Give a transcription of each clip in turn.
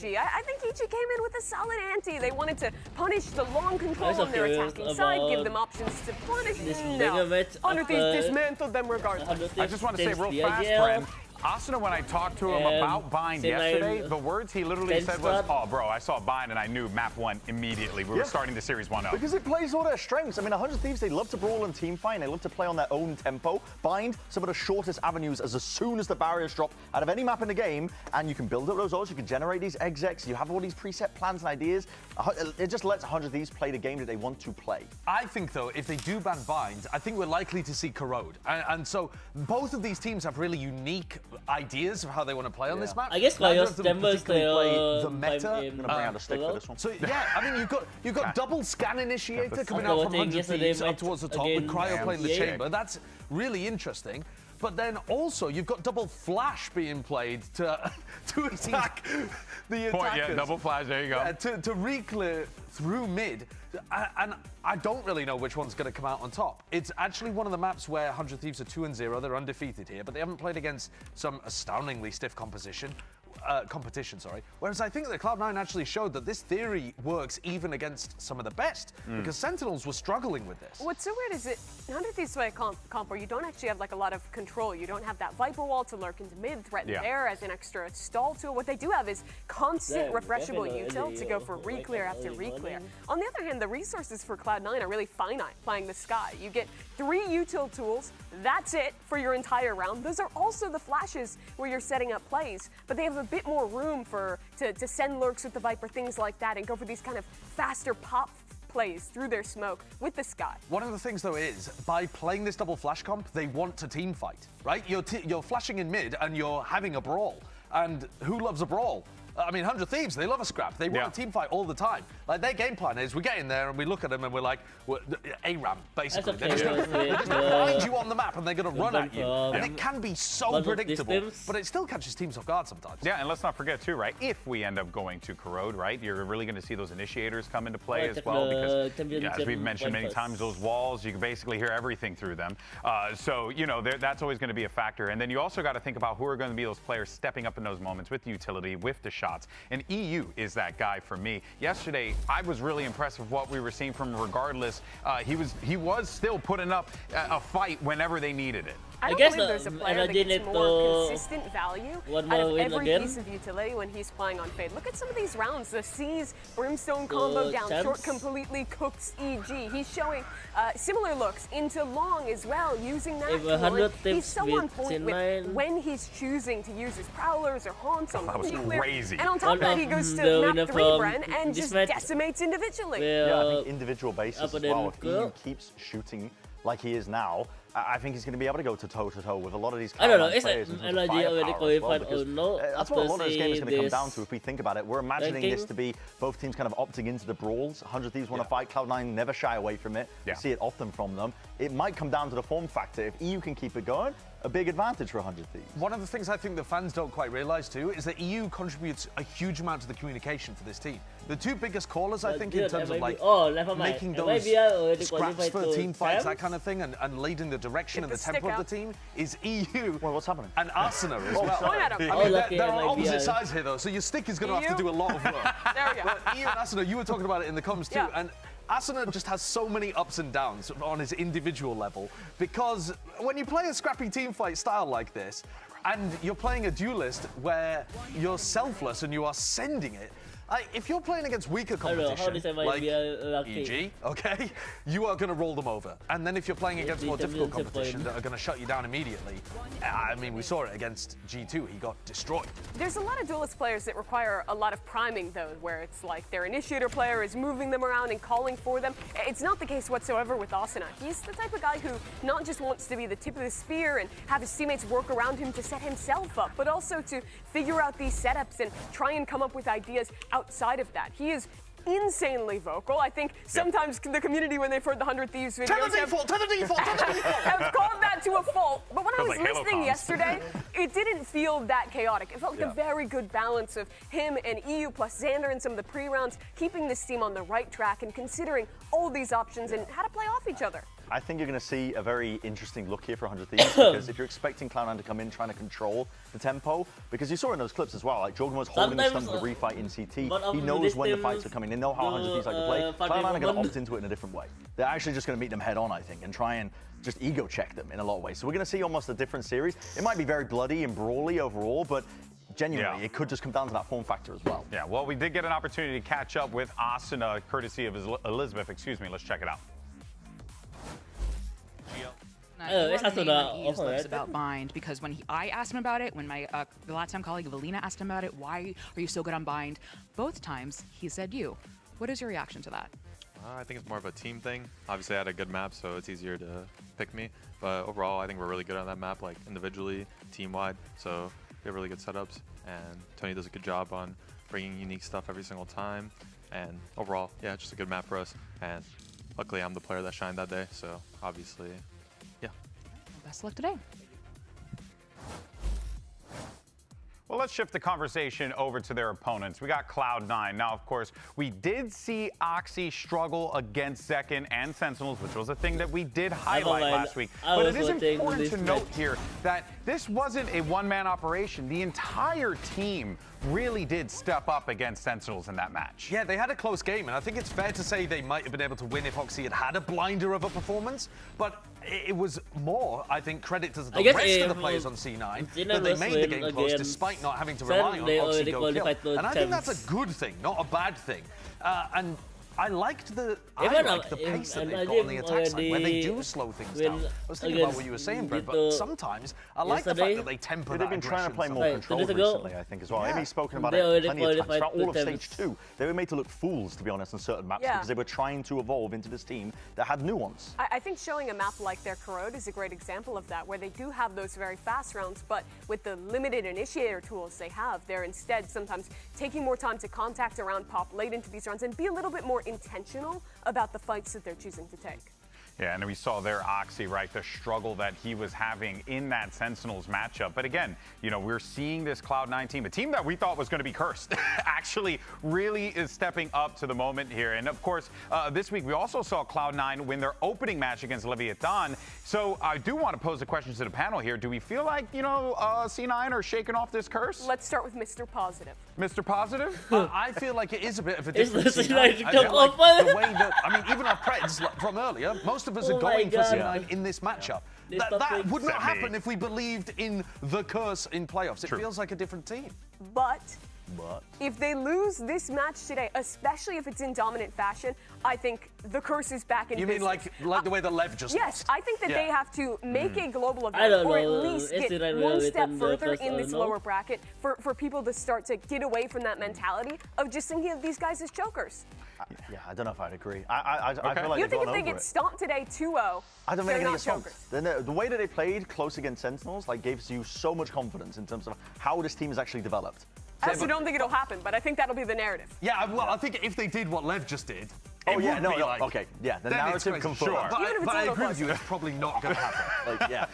EG. I think EG came in with a solid ante. They wanted to punish the long control on their attacking side, give them options to punish. No, 100 Thieves dismantled them regardless. I just want to say real fast, Bren. Asuna, when I talked to him about Bind yesterday, the words he literally said was, "Oh, bro, I saw Bind and I knew map 1 immediately. We were starting the series 1 up." Because it plays all their strengths. I mean, 100 Thieves, they love to brawl and team fight, and they love to play on their own tempo. Bind, some of the shortest avenues as soon as the barriers drop out of any map in the game, and you can build up those odds, you can generate these execs, you have all these preset plans and ideas. It just lets 100 Thieves play the game that they want to play. I think, though, if they do ban Bind, I think we're likely to see Corrode. And so both of these teams have really unique ideas of how they want to play on this map. I guess Chaos Chambers play the meta. I'm gonna bring out a stick for this one. So yeah, I mean you've got double scan initiator coming out from 100 Thieves up towards the top with Cryo playing the chamber. That's really interesting. But then also you've got double flash being played to attack the attackers. Yeah, double flash. There you go. To re-clear through mid, and I don't really know which one's going to come out on top. It's actually one of the maps where 100 Thieves are 2-0. They're undefeated here, but they haven't played against some astoundingly stiff competition. Whereas I think that Cloud9 actually showed that this theory works even against some of the best, because Sentinels were struggling with this. What's so weird is that 100 Thieves play a comp where you don't actually have like a lot of control. You don't have that Viper wall to lurk into mid, threaten there as an extra stall tool. What they do have is constant refreshable util to go for re-clear after re-clear. On the other hand, the resources for Cloud9 are really finite playing the Sky. You get 3 util tools, that's it for your entire round. Those are also the flashes where you're setting up plays, but they have a bit more room to send lurks with the Viper, things like that, and go for these kind of faster pop plays through their smoke with the Sky. One of the things, though, is by playing this double flash comp, they want to team fight, right? You're flashing in mid and you're having a brawl. And who loves a brawl? I mean, 100 Thieves, they love a scrap. They want a team fight all the time. Like, their game plan is we get in there and we look at them and we're like, ARAM, basically. They're just going to find you on the map and they're going to run at you. And it can be so predictable, but it still catches teams off guard sometimes. Yeah, and let's not forget, too, right, if we end up going to Corrode, right, you're really going to see those initiators come into play as well, because, as we've mentioned many times, those walls, you can basically hear everything through them. So, you know, that's always going to be a factor. And then you also got to think about who are going to be those players stepping up in those moments with utility, with the shots. And EU is that guy for me. Yesterday, I was really impressed with what we were seeing from him regardless. He was still putting up a fight whenever they needed it. I don't believe there's a player that gets more consistent value out of every piece of utility when he's playing on Fade. Look at some of these rounds. The C's Brimstone combo down short completely cooks EG. He's showing similar looks into long as well, using that tool. He's so on point with when he's choosing to use his Prowlers or Haunts on that was crazy. And on top of that, he goes to map 3, Bren, and just decimates individually. Yeah, I think individual basis as well. If EU keeps shooting like he is now, I think he's going to be able to go to toe-to-toe with a lot of these players. An idea already qualified or no. That's what a lot of this game is going to come down to if we think about it. We're imagining this to be both teams kind of opting into the brawls. 100 Thieves want to fight. Cloud9 never shy away from it. We see it often from them. It might come down to the form factor. If EU can keep it going, a big advantage for 100 Thieves. One of the things I think the fans don't quite realize too is that EU contributes a huge amount to the communication for this team. The 2 biggest callers, I think, in terms of like making those scraps for team fights, that kind of thing, and leading the direction and the tempo of the team is EU. Well, what's happening? And Arsenal as well. I mean, they're on opposite sides here, though, so your stick is going to have to do a lot of work. There we go. But EU and Arsenal, you were talking about it in the comms too, and Asuna just has so many ups and downs on his individual level, because when you play a scrappy team fight style like this, and you're playing a duelist where you're selfless and you are sending it, if you're playing against weaker competition, like EG, okay, you are going to roll them over. And then if you're playing against more difficult competition that are going to shut you down immediately, I mean, we saw it against G2. He got destroyed. There's a lot of duelist players that require a lot of priming, though, where it's like their initiator player is moving them around and calling for them. It's not the case whatsoever with Asuna. He's the type of guy who not just wants to be the tip of the spear and have his teammates work around him to set himself up, but also to figure out these setups and try and come up with ideas outside of that. He is insanely vocal. I think sometimes the community, when they've heard the 100 Thieves videos, have called that to a fault. But when I was listening yesterday, it didn't feel that chaotic. It felt like a very good balance of him and EU plus Xander in some of the pre-rounds, keeping this team on the right track and considering all these options and how to play off each other. I think you're going to see a very interesting look here for 100 Thieves because if you're expecting Cloud9 to come in trying to control the tempo, because you saw in those clips as well, like Jorgen was holding his thumb for the refight in CT. He knows when the fights are coming. They know how 100 Thieves like to play. Cloud9 are going to opt into it in a different way. They're actually just going to meet them head on, I think, and try and just ego check them in a lot of ways. So we're going to see almost a different series. It might be very bloody and brawly overall, but genuinely, it could just come down to that form factor as well. Yeah, well, we did get an opportunity to catch up with Asuna, courtesy of Elizabeth. Excuse me, let's check it out. About bind because when I asked him about it, when my the last time colleague Valina asked him about it, why are you so good on bind? Both times he said you. What is your reaction to that? I think it's more of a team thing. Obviously, I had a good map, so it's easier to pick me. But overall, I think we're really good on that map, like individually, team-wide. So we have really good setups, and Tony does a good job on bringing unique stuff every single time. And overall, yeah, just a good map for us. And luckily, I'm the player that shined that day, so obviously, yeah. Well, best of luck today. Well, let's shift the conversation over to their opponents. We got Cloud9. Now, of course, we did see Oxy struggle against Zekin and Sentinels, which was a thing that we did highlight last week. But it is important to note here that this wasn't a one-man operation. The entire team really did step up against Sentinels in that match. Yeah, they had a close game, and I think it's fair to say they might have been able to win if Oxy had had a blinder of a performance, but it was more, I think, credit to the rest of the players on C9 that they made the game close despite not having to rely on Oxy go kill. And I think that's a good thing, not a bad thing. And I like the pace that they've got on the attack side, where they do slow things down. I was thinking about what you were saying, Brett, but sometimes I like the fact that they temper that. They've been trying to play more controlled recently, I think, as well. Amy's spoken about it plenty of times. Throughout all of Stage 2, they were made to look fools, to be honest, in certain maps because they were trying to evolve into this team that had nuance. I think showing a map like their Corrode is a great example of that, where they do have those very fast rounds, but with the limited initiator tools they have, they're instead sometimes taking more time to contact around pop late into these rounds and be a little bit more intentional about the fights that they're choosing to take. Yeah, and we saw there Oxy, right, the struggle that he was having in that Sentinels matchup. But again, you know, we're seeing this Cloud9 team, a team that we thought was going to be cursed, actually really is stepping up to the moment here. And of course, this week we also saw Cloud9 win their opening match against Leviathan. So I do want to pose a question to the panel here. Do we feel like, you know, C9 are shaking off this curse? Let's start with Mr. Positive. Mr. Positive? I feel like it is a bit of a different C9 the way that, I mean, even our Preds from earlier, most of us are going for C9 in this matchup. That would not happen if we believed in the curse in playoffs. It feels like a different team. But if they lose this match today, especially if it's in dominant fashion, I think the curse is back in business. You mean like the way the Lev just Yes, lost? I think that they have to make a global event, I don't or know, at least get one step further in this lower bracket for people to start to get away from that mentality of just thinking of these guys as chokers. Yeah, I don't know if I'd agree. I feel like you think if they get stomped today 2-0, I don't think they're they not get stomped. chokers. The way that they played close against Sentinels like gives you so much confidence in terms of how this team has actually developed. I also don't think it'll happen, but I think that'll be the narrative. Yeah, well, I think if they did what Lev just did, oh yeah, okay, yeah, the narrative confirmed. Sure. But I agree with you, it's probably not going to happen.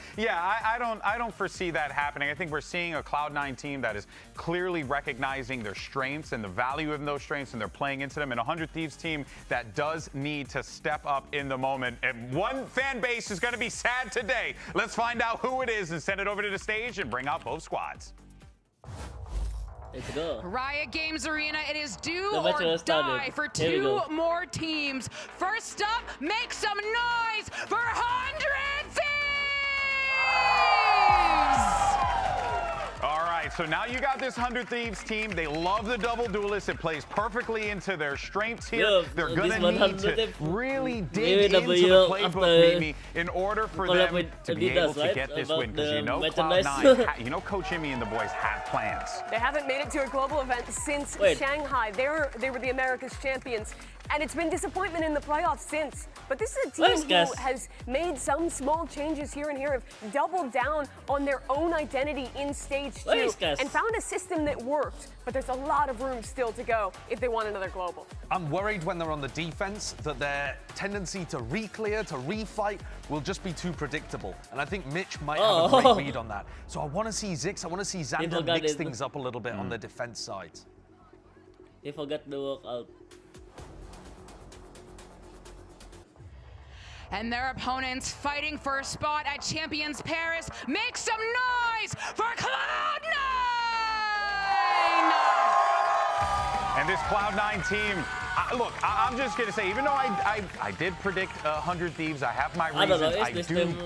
I don't foresee that happening. I think we're seeing a Cloud9 team that is clearly recognizing their strengths and the value of those strengths, and they're playing into them. And a 100 Thieves team that does need to step up in the moment. And one fan base is going to be sad today. Let's find out who it is and send it over to the stage and bring out both squads. Let's go. Riot Games Arena, it is do or die for two more teams. First up, make some noise for 100 Thieves! All right, so now you got this 100 Thieves team. They love the double duelist. It plays perfectly into their strengths here. They're going to need to really dig into the playbook, maybe, in order for them to be able to get this win. Because you know Cloud9, you know Coach Emmy and the boys have plans. They haven't made it to a global event since Shanghai. They were the Americas champions. And it's been disappointment in the playoffs since. But this is a team who has made some small changes here and here, have doubled down on their own identity in Stage 2 and found a system that worked. But there's a lot of room still to go if they want another global. I'm worried when they're on the defense that their tendency to re-clear, to refight, will just be too predictable. And I think Mitch might have a great read on that. So I want to see Zix, I want to see Xander mix things up a little bit on the defense side. They forgot the workout. and their opponents fighting for a spot at Champions Paris. Make some noise for Cloud9! And this Cloud9 team, look, I'm just going to say, even though I did predict 100 Thieves, I have my reasons. I do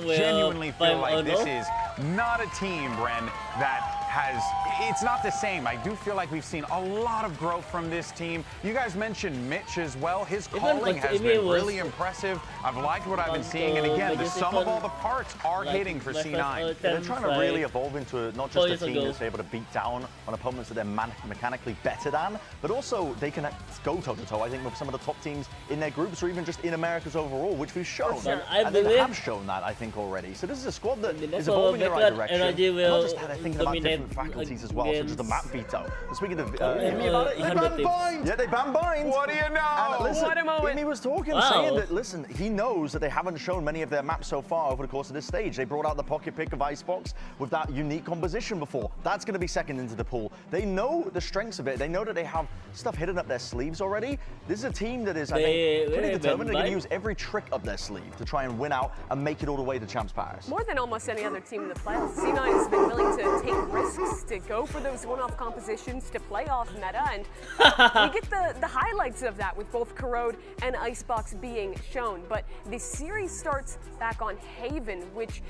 genuinely feel like this is not a team, Bren, that has, it's not the same. I do feel like we've seen a lot of growth from this team. You guys mentioned Mitch as well. His calling has been really impressive. I've liked what I've been seeing. And again, the sum of all the parts are hitting for C9. They're trying to really evolve into not just a team that's able to beat down on opponents that they're mechanically better than, but also they can go toe-to-toe, I think, with some of the top teams in their groups or even just in Americas overall, which we've shown. And they have shown that, I think, already. So this is a squad that is evolving in the right direction. Not just that, they're thinking about different faculties as well, such as the map veto. And speaking of Imi about it, they banned Bind! Yeah, they banned Bind! What do you know? And listen, what a moment. Imi was talking, saying that, listen, he knows that they haven't shown many of their maps so far over the course of this stage. They brought out the pocket pick of Icebox with that unique composition before. That's going to be second into the pool. They know the strengths of it. They know that they have stuff hidden up their sleeves already. This is a team that is, I think, pretty determined. They're going to use every trick up their sleeve to try and win out and make it all the way to Champs Paris. More than almost any other team in the playoffs, C9 has been willing to take risks, to go for those one-off compositions, to play off meta, and we get the highlights of that with both Corrode and Icebox being shown. But the series starts back on Haven, which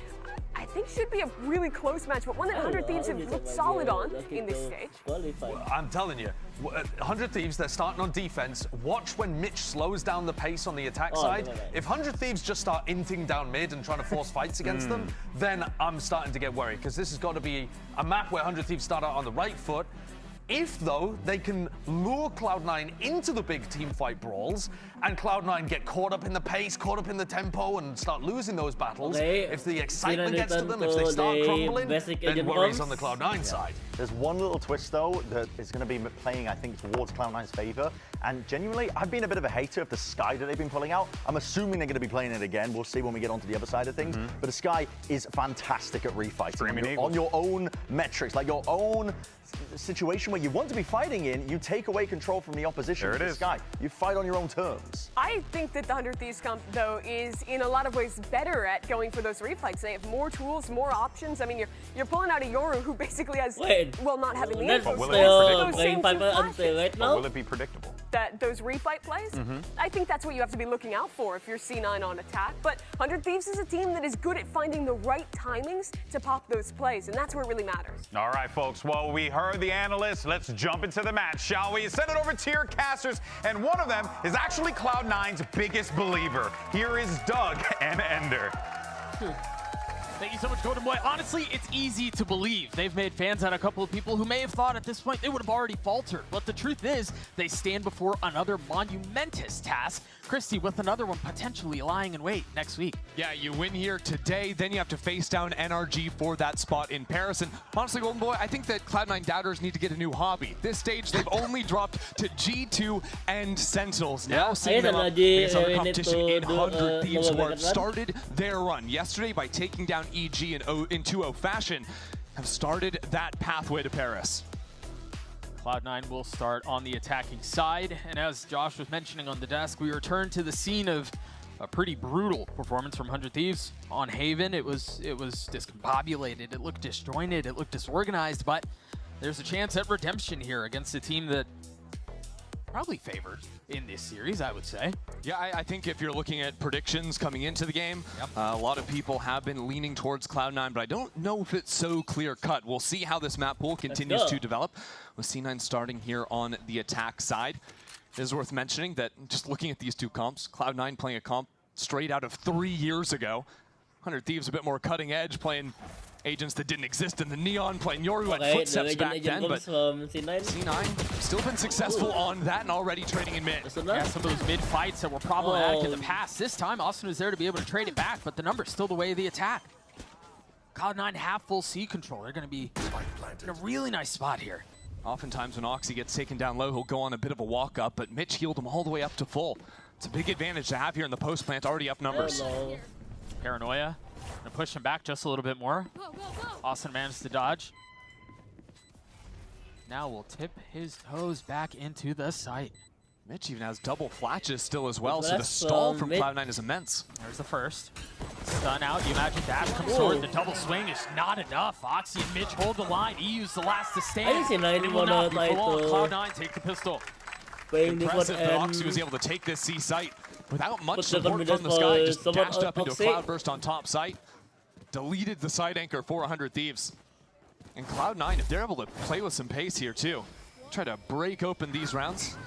I think should be a really close match, but one that 100 Thieves have looked solid on in this stage. Well, I'm telling you, 100 Thieves, they're starting on defense. Watch when Mitch slows down the pace on the attack side. If 100 Thieves just start inting down mid and trying to force fights against them, then I'm starting to get worried, because this has got to be a map where 100 Thieves start out on the right foot. If, though, they can lure Cloud9 into the big team fight brawls, and Cloud9 get caught up in the pace, caught up in the tempo, and start losing those battles, if the excitement gets to them, if they start crumbling, then worries on the Cloud9 side. There's one little twist, though, that is going to be playing, I think, towards Cloud9's favor. And genuinely, I've been a bit of a hater of the Sky that they've been pulling out. I'm assuming they're going to be playing it again. We'll see when we get onto the other side of things. But the Sky is fantastic at refighting. On your own metrics, like your own situation where you want to be fighting in, you take away control from the opposition. There it is. Sky. You fight on your own terms. I think that the 100 Thieves comp, though, is in a lot of ways better at going for those refights. They have more tools, more options. I mean, you're pulling out a Yoru who basically has, well, not having the info. Will it be predictable? Those refight plays, I think that's what you have to be looking out for if you're C9 on attack. But 100 Thieves is a team that is good at finding the right timings to pop those plays, and that's where it really matters. All right, folks. Well, we heard the analysts. Let's jump into the match, shall we? Send it over to your casters, and one of them is actually Cloud9's biggest believer. Here is Doug and Ender. Thank you so much, Golden Boy. Honestly, it's easy to believe. They've made fans out of a couple of people who may have thought at this point they would have already faltered. But the truth is, they stand before another monumentous task. Christy with another one potentially lying in wait next week. Yeah, you win here today, then you have to face down NRG for that spot in Paris. And honestly, Golden Boy, I think that Cloud9 doubters need to get a new hobby. This stage, they've only dropped to G2 and Sentinels. Now seeing them up against other competition in 100 Thieves, who have started their run yesterday by taking down EG in 2-0 fashion, have started that pathway to Paris. Cloud9 will start on the attacking side, and as Josh was mentioning on the desk, we return to the scene of a pretty brutal performance from 100 Thieves on Haven. It was discombobulated, it looked disjointed, it looked disorganized, but there's a chance at redemption here against a team that probably favored in this series, I would say. Yeah, I think if you're looking at predictions coming into the game, a lot of people have been leaning towards Cloud9, but I don't know if it's so clear-cut. We'll see how this map pool continues to develop, with C9 starting here on the attack side. It is worth mentioning that just looking at these two comps, Cloud9 playing a comp straight out of 3 years ago, 100 Thieves a bit more cutting edge, playing agents that didn't exist in the Neon, playing Yoru at Footsteps back then, but C9 still been successful on that and already trading in mid. Yeah, some of those mid fights that were problematic in the past. This time, Austin was there to be able to trade it back, but the number's still the way of the attack. Cloud9 half full C control. They're going to be in a really nice spot here. Oftentimes when Oxy gets taken down low, he'll go on a bit of a walk up, but Mitch healed him all the way up to full. It's a big advantage to have here in the post plant, already up numbers. Paranoia. Gonna push him back just a little bit more. Austin managed to dodge. Now we'll tip his toes back into the site. Mitch even has double flashes still as well, so the stall from Cloud9 is immense. There's the first. Stun out. You imagine dash comes forward. The double swing is not enough. Oxy and Mitch hold the line. E use the last to stand. It will not be for long. Cloud9 take the pistol. Impressive that Oxy was able to take this C site without much support from the sky. Just dashed up into a cloudburst on top site. Deleted the side anchor for 100 Thieves. And Cloud9, if they're able to play with some pace here too, try to break open these rounds.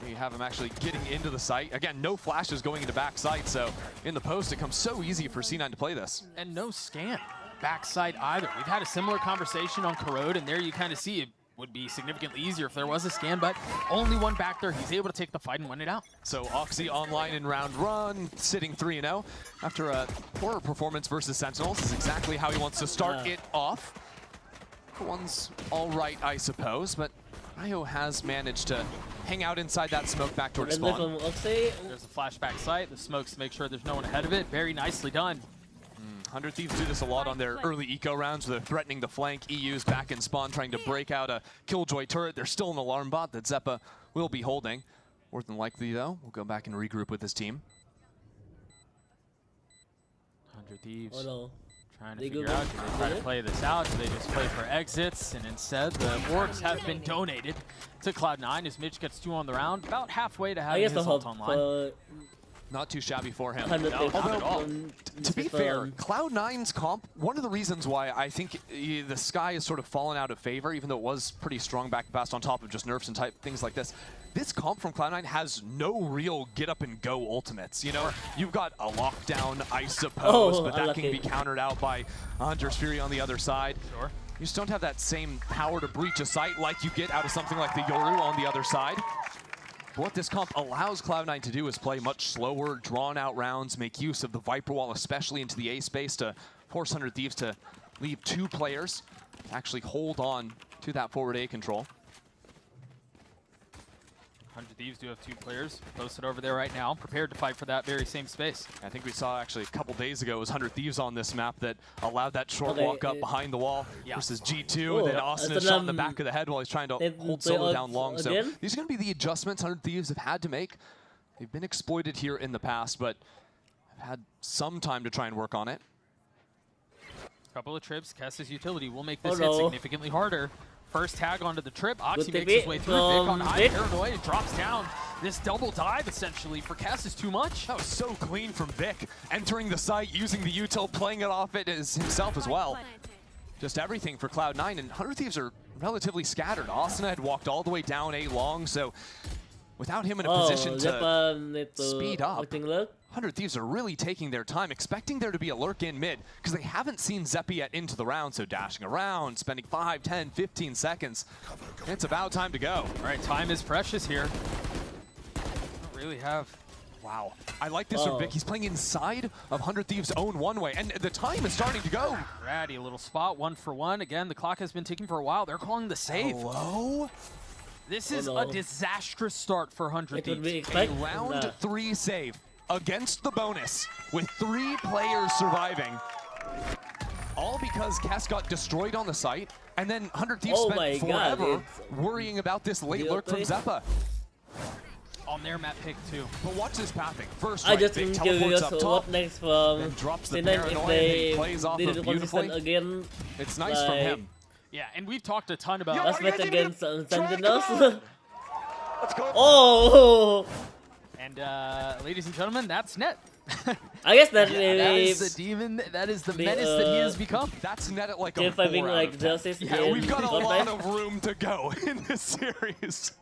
You have him actually getting into the site. Again, no flashes going into back site, so in the post it comes so easy for C9 to play this. And no scan back site either. We've had a similar conversation on Corrode, and there you kind of see it would be significantly easier if there was a scan, but only one back there. He's able to take the fight and win it out. So Oxy online in round one, sitting 3-0. After a poor performance versus Sentinels, this is exactly how he wants to start it off. One's all right, I suppose, but Ryo has managed to hang out inside that smoke back towards spawn. There's a flashback site. The smokes to make sure there's no one ahead of it. Very nicely done. 100 Thieves do this a lot on their early eco rounds. They're threatening the flank. EU's back in spawn, trying to break out a Killjoy turret. There's still an alarm bot that Zeppa will be holding. More than likely, though, we'll go back and regroup with his team. 100 Thieves trying to figure out, do they try to play this out? Do they just play for exits? And instead, the orcs have been donated to Cloud9 as Mitch gets 2 on the round. About halfway to having his ult online. Not too shabby for him. No, not at all. To be fair, Cloud9's comp, one of the reasons why I think the Sky has sort of fallen out of favor, even though it was pretty strong back past on top of just nerfs and type things like this, this comp from Cloud9 has no real get up and go ultimates. You know, you've got a lockdown, I suppose, but that can be countered out by Hunter's Fury on the other side. Sure. You just don't have that same power to breach a site like you get out of something like the Yoru on the other side. What this comp allows Cloud9 to do is play much slower, drawn-out rounds, make use of the Viper Wall, especially into the A space, to force 100 Thieves to leave 2 players to actually hold on to that forward A control. 100 Thieves do have 2 players posted over there right now, prepared to fight for that very same space. I think we saw actually a couple days ago, it was 100 Thieves on this map that allowed that short walk up behind the wall versus G2, and then Austin is shot in the back of the head while he's trying to hold solo down long. So these are going to be the adjustments 100 Thieves have had to make. They've been exploited here in the past, but have had some time to try and work on it. Couple of trips, Kess's utility will make this hit significantly harder. First tag onto the trip, Oxy makes his way through, Vic on high, paranoid, it drops down. This double dive, essentially, for Kess is too much. That was so clean from Vic, entering the site, using the util, playing it off it as himself as well. Just everything for Cloud9, and 100 Thieves are relatively scattered. Austin had walked all the way down A long, so without him in a position to speed up, 100 Thieves are really taking their time, expecting there to be a lurk in mid, because they haven't seen Zeppi yet into the round, so dashing around, spending 5, 10, 15 seconds. It's about time to go. All right, time is precious here. Don't really have... Wow. I like this from Vic. He's playing inside of 100 Thieves' own one-way, and the time is starting to go. Ratty, a little spot, 1 for 1. Again, the clock has been ticking for a while. They're calling the save. Hello? This is a disastrous start for 100 Thieves. A round 3 save against the bonus with 3 players surviving. All because Kess got destroyed on the site, and then 100 Thieves spent forever worrying about this late lurk from Zeppa. On their map pick too. But watch this pathing. First, I just Vic teleports up top, next from then drops the paranoia, and he plays off of beautifully. Again, it's nice from him. Yeah, and we've talked a ton about... Let's bet against Sentinels. Let's go. Oh! And ladies and gentlemen, that's Net. I guess that is the demon, that is the menace that he has become. That's Net at like a 4 out of 10. Yeah, we've got a lot of room to go in this series.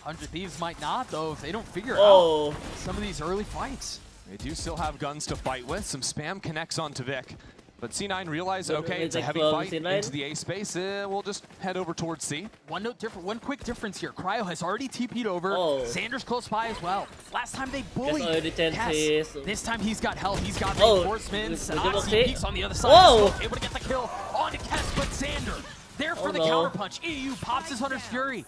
100 Thieves might not, though, if they don't figure out some of these early fights. They do still have guns to fight with. Some spam connects onto Vic. But C9 realized, okay, it's a heavy fight into the A space. We'll just head over towards C. One quick difference here. Cryo has already TP'd over. Sanders close by as well. Last time they bullied Kess. This time he's got help. He's got reinforcements. Oxy peeks on the other side. Able to get the kill onto Kess, but Sander there for the counterpunch. EU pops his Hunter's Fury.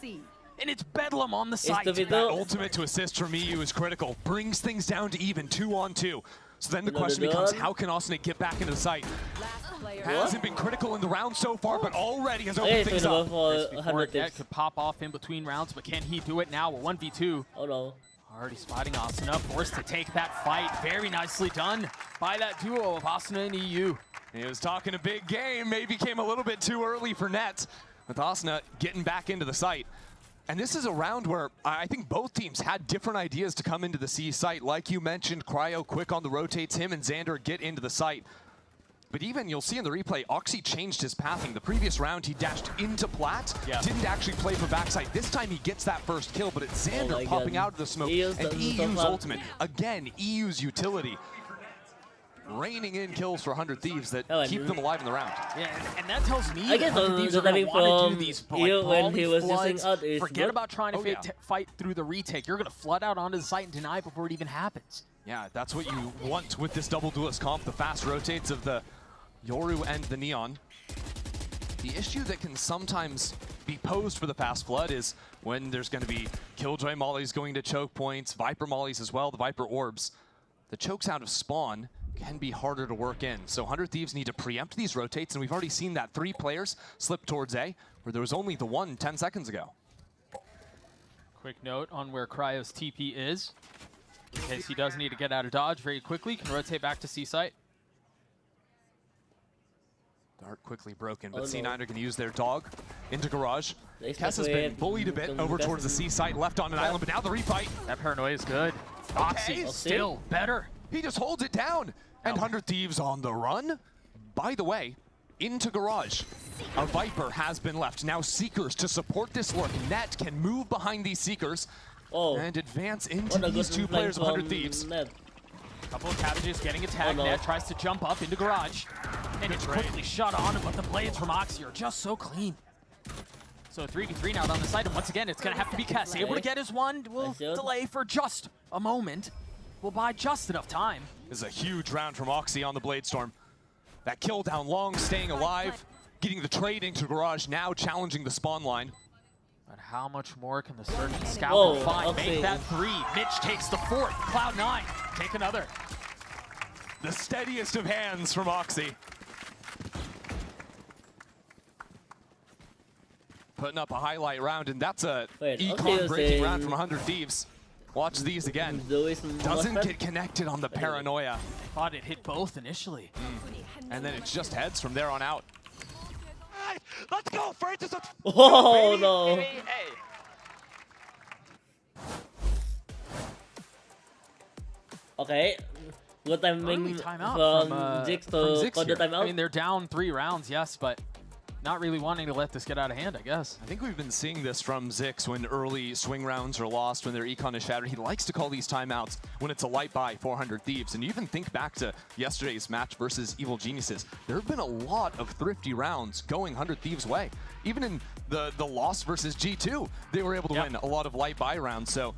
And it's Bedlam on the site. That ultimate to assist from EU is critical. Brings things down to even 2-on-2. So then the question becomes, how can Asuna get back into the site? Hasn't been critical in the round so far, but already has opened things up. Before Net could pop off in between rounds, but can he do it now? We're 1v2. Oh no. Already spotting Asuna, forced to take that fight. Very nicely done by that duo of Asuna and EU. He was talking a big game, maybe came a little bit too early for Net, with Asuna getting back into the site. And this is a round where I think both teams had different ideas to come into the C site. Like you mentioned, Cryo quick on the rotates, him and Xander get into the site. But even, you'll see in the replay, Oxy changed his pathing. The previous round, he dashed into plat, didn't actually play for backside. This time, he gets that first kill, but it's Xander popping out of the smoke. And EU's ultimate. Again, EU's utility. Raining in kills for 100 Thieves that keep them alive in the round. Yeah, and that tells me I guess 100 Thieves are going to want to do these when he was using ult is forget good. about trying to fight through the retake. You're going to flood out onto the site and deny before it even happens. Yeah, that's what you want with this double duelist comp, the fast rotates of the Yoru and the Neon. The issue that can sometimes be posed for the Fast Flood is when there's going to be Killjoy mollies going to choke points, Viper mollies as well, the Viper orbs. The chokes out of spawn can be harder to work in. So 100 Thieves need to preempt these rotates, and we've already seen that 3 players slip towards A, where there was only the one 10 seconds ago. Quick note on where Cryo's TP is. In case he does need to get out of dodge very quickly, can rotate back to C site. Dart quickly broken, but C9 are going to use their dog into garage. Kess has been bullied a bit over towards the C site, left on an island, but now the refight. That paranoia is good. Oxy still better. He just holds it down. And 100 Thieves on the run. By the way, into garage. A Viper has been left. Now Seekers to support this work. Net can move behind these Seekers and advance into these 2 players of 100 Thieves. Couple of cabbages getting attacked. Net tries to jump up into garage. And it's quickly shut on him, but the blades from Oxy are just so clean. So 3v3 now down the side, and once again, it's going to have to be Kess. Able to get his one, will delay for just a moment. Will buy just enough time. This is a huge round from Oxy on the Bladestorm. That kill down long, staying alive, getting the trade into garage, now challenging the spawn line. But how much more can the Surgeon Scalpel find? Make that 3. Mitch takes the 4th. Cloud9, take another. The steadiest of hands from Oxy. Putting up a highlight round, and that's a econ breaking round from 100 Thieves. Watch these again. Doesn't get connected on the paranoia. Thought it hit both initially. And then it's just heads from there on out. Let's go, Francis! Oh no! Okay. Good timing from Zix to call the timeout. I mean, they're down 3 rounds, yes, but not really wanting to let this get out of hand, I guess. I think we've been seeing this from Zix when early swing rounds are lost, when their econ is shattered. He likes to call these timeouts when it's a light buy 400 Thieves. And you even think back to yesterday's match versus Evil Geniuses. There have been a lot of thrifty rounds going 100 Thieves' way. Even in the loss versus G2, they were able to win a lot of light buy rounds. So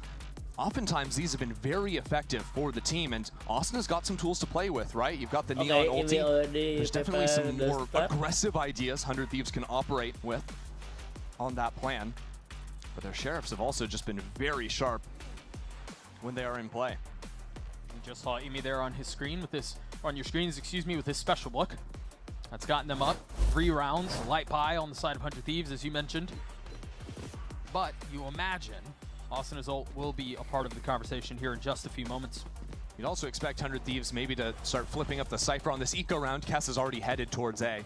oftentimes these have been very effective for the team, and Asuna's got some tools to play with, right? You've got the Neon ulti. There's definitely some more aggressive ideas 100 Thieves can operate with on that plan. But their Sheriffs have also just been very sharp when they are in play. You just saw Imi there on his screen with this, on your screens, excuse me, with his special look. That's gotten them up 3 rounds, light buy on the side of 100 Thieves, as you mentioned. But you imagine Asuna's ult will be a part of the conversation here in just a few moments. You'd also expect 100 Thieves maybe to start flipping up the Cypher on this eco round. Kess is already headed towards A.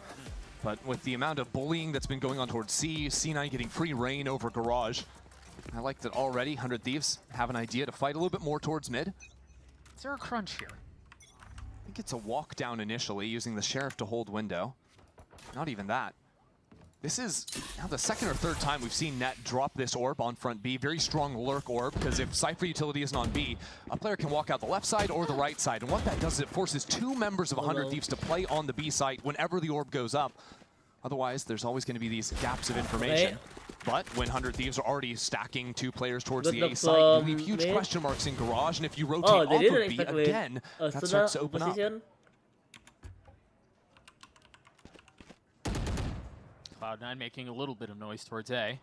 But with the amount of bullying that's been going on towards C, C9 getting free reign over Garage, I like that already 100 Thieves have an idea to fight a little bit more towards mid. Is there a crunch here? I think it's a walk down initially, using the Sheriff to hold window. Not even that. This is now the 2nd or 3rd time we've seen Net drop this orb on front B. Very strong lurk orb, because if Cypher utility isn't on B, a player can walk out the left side or the right side. And what that does is it forces 2 members of 100 Thieves to play on the B site whenever the orb goes up. Otherwise, there's always going to be these gaps of information. But when 100 Thieves are already stacking 2 players towards the A site, you leave huge question marks in Garage, and if you rotate off of B again, that starts to open up. Cloud9 making a little bit of noise towards A.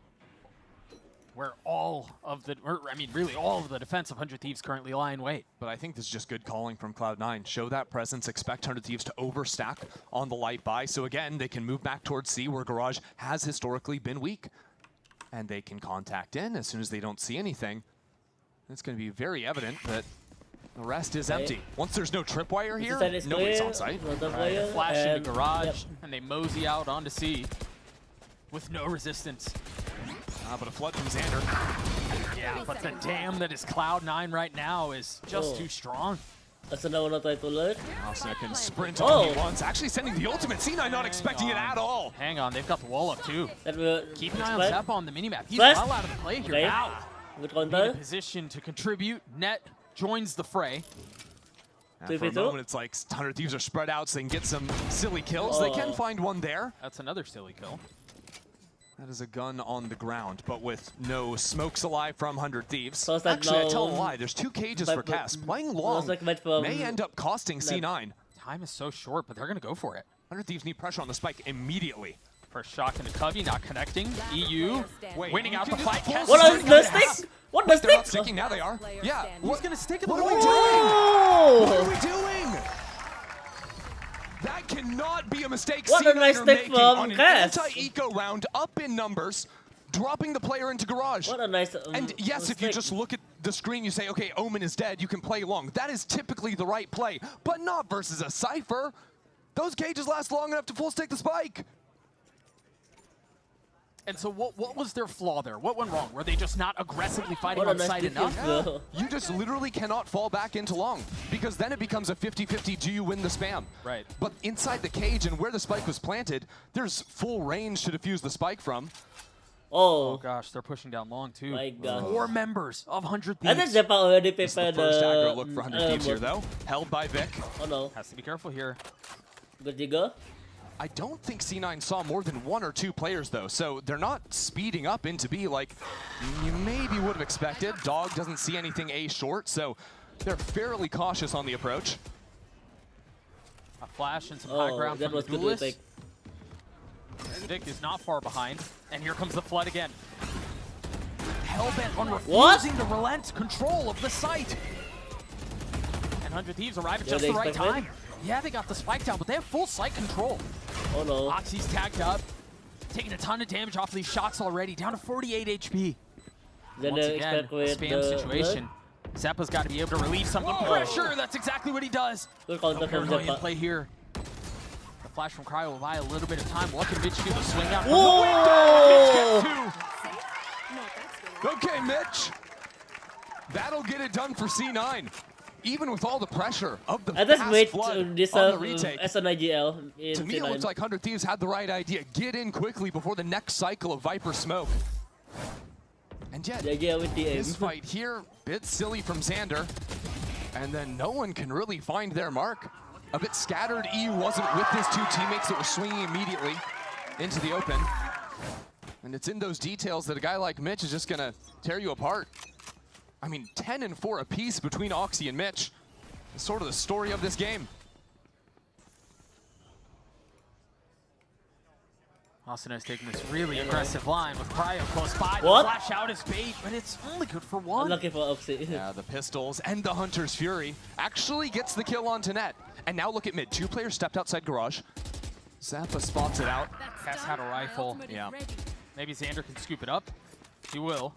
where all of the, really all of the defense of 100 Thieves currently lie in wait. But I think this is just good calling from Cloud9. Show that presence, expect 100 Thieves to overstack on the light buy. So again, they can move back towards C, where Garage has historically been weak. And they can contact in as soon as they don't see anything. It's going to be very evident that the rest is empty. Once there's no tripwire here, nobody's on site. Flash into Garage, and they mosey out onto C with no resistance. But a flood from Xander. Yeah, but the dam that is Cloud9 right now is just too strong. Asuna can sprint all he wants, actually sending the ultimate. C9 not expecting it at all. Hang on, they've got the wall up too. Keep an eye on Zappa on the minimap. He's Flash. well out of the play here. Wow. In a position to contribute. Net joins the fray. And for a moment, it's like 100 Thieves are spread out so they can get some silly kills. They can find one there. That's another silly kill. That is a gun on the ground, but with no smokes alive from 100 Thieves. So Actually, I tell a lie. There's 2 cages for Cass. Playing long may end up costing C9. Time is so short, but they're going to go for it. 100 Thieves need pressure on the spike immediately. First shot into Covey, not connecting. EU winning out the fight. What is the stick? What the They're not stick? sticking now. They are. Yeah. What's going to stick in the What are we wall? doing? What are we doing? That cannot be a mistake. What a C9 nice are stick making from on an Cass. anti-eco round, up in numbers, dropping the player into Garage. What a nice And yes, if you just look at the screen, you say, okay, Omen is dead, you can play long. That is typically the right play, but not versus a Cypher. Those cages last long enough to full stick the spike. And so what was their flaw there? What went wrong? Were they just not aggressively fighting on site enough? You just literally cannot fall back into long, because then it becomes a 50-50, do you win the spam? Right. But inside the cage and where the spike was planted, there's full range to defuse the spike from. Oh gosh, they're pushing down long too. My God. 4 members of 100 I Thieves. think Zappa already This is the prepared first aggro look for 100 Thieves here, though. Held by Vic. Oh no. Has to be careful here. Good digger. I don't think C9 saw more than 1 or 2 players, though, so they're not speeding up into B like you maybe would have expected. Dog doesn't see anything A short, so they're fairly cautious on the approach. A flash and some high ground that from was the good duelist. take. Vic is not far behind, and here comes the flood again. Hellbent on What? refusing to relent control of the site. And 100 Thieves arrive at just they the right expect time. Yeah, they got the spike down, but they have full site control. Oh no. Oxy's tagged up, taking a ton of damage off these shots already, down to 48 HP. Then Once they again, expect with spam the situation. Zappa's got to be able to relieve some of the pressure. That's exactly what he does. Good No counter from paranoia in Zappa. play here. The flash from Cryo will buy a little bit of time. Luck and Mitch do the swing out. Whoa! Okay, Mitch. That'll get it done for C9. Even with all the pressure of the I just fast wait flood to on the deserve retake. as an IGL in To me, it C9. looks like 100 Thieves had the right idea. Get in quickly before the next cycle of Viper smoke. And yet, IGL with the aim. this fight here, bit silly from Xander. And then no one can really find their mark. A bit scattered. EU wasn't with his 2 teammates that were swinging immediately into the open. And it's in those details that a guy like Mitch is just going to tear you apart. I mean, 10 and 4 apiece between Oxy and Mitch. It's sort of the story of this game. Asuna is taking this really aggressive line with Cryo close by. The What? flash out is bait, but it's only good for 1. I'm looking for Oxy. Yeah, the pistols and the Hunter's Fury actually gets the kill onto net. And now look at mid. 2 players stepped outside Garage. Zappa spots it out. Cass had a rifle. Yeah. Maybe Xander can scoop it up. He will.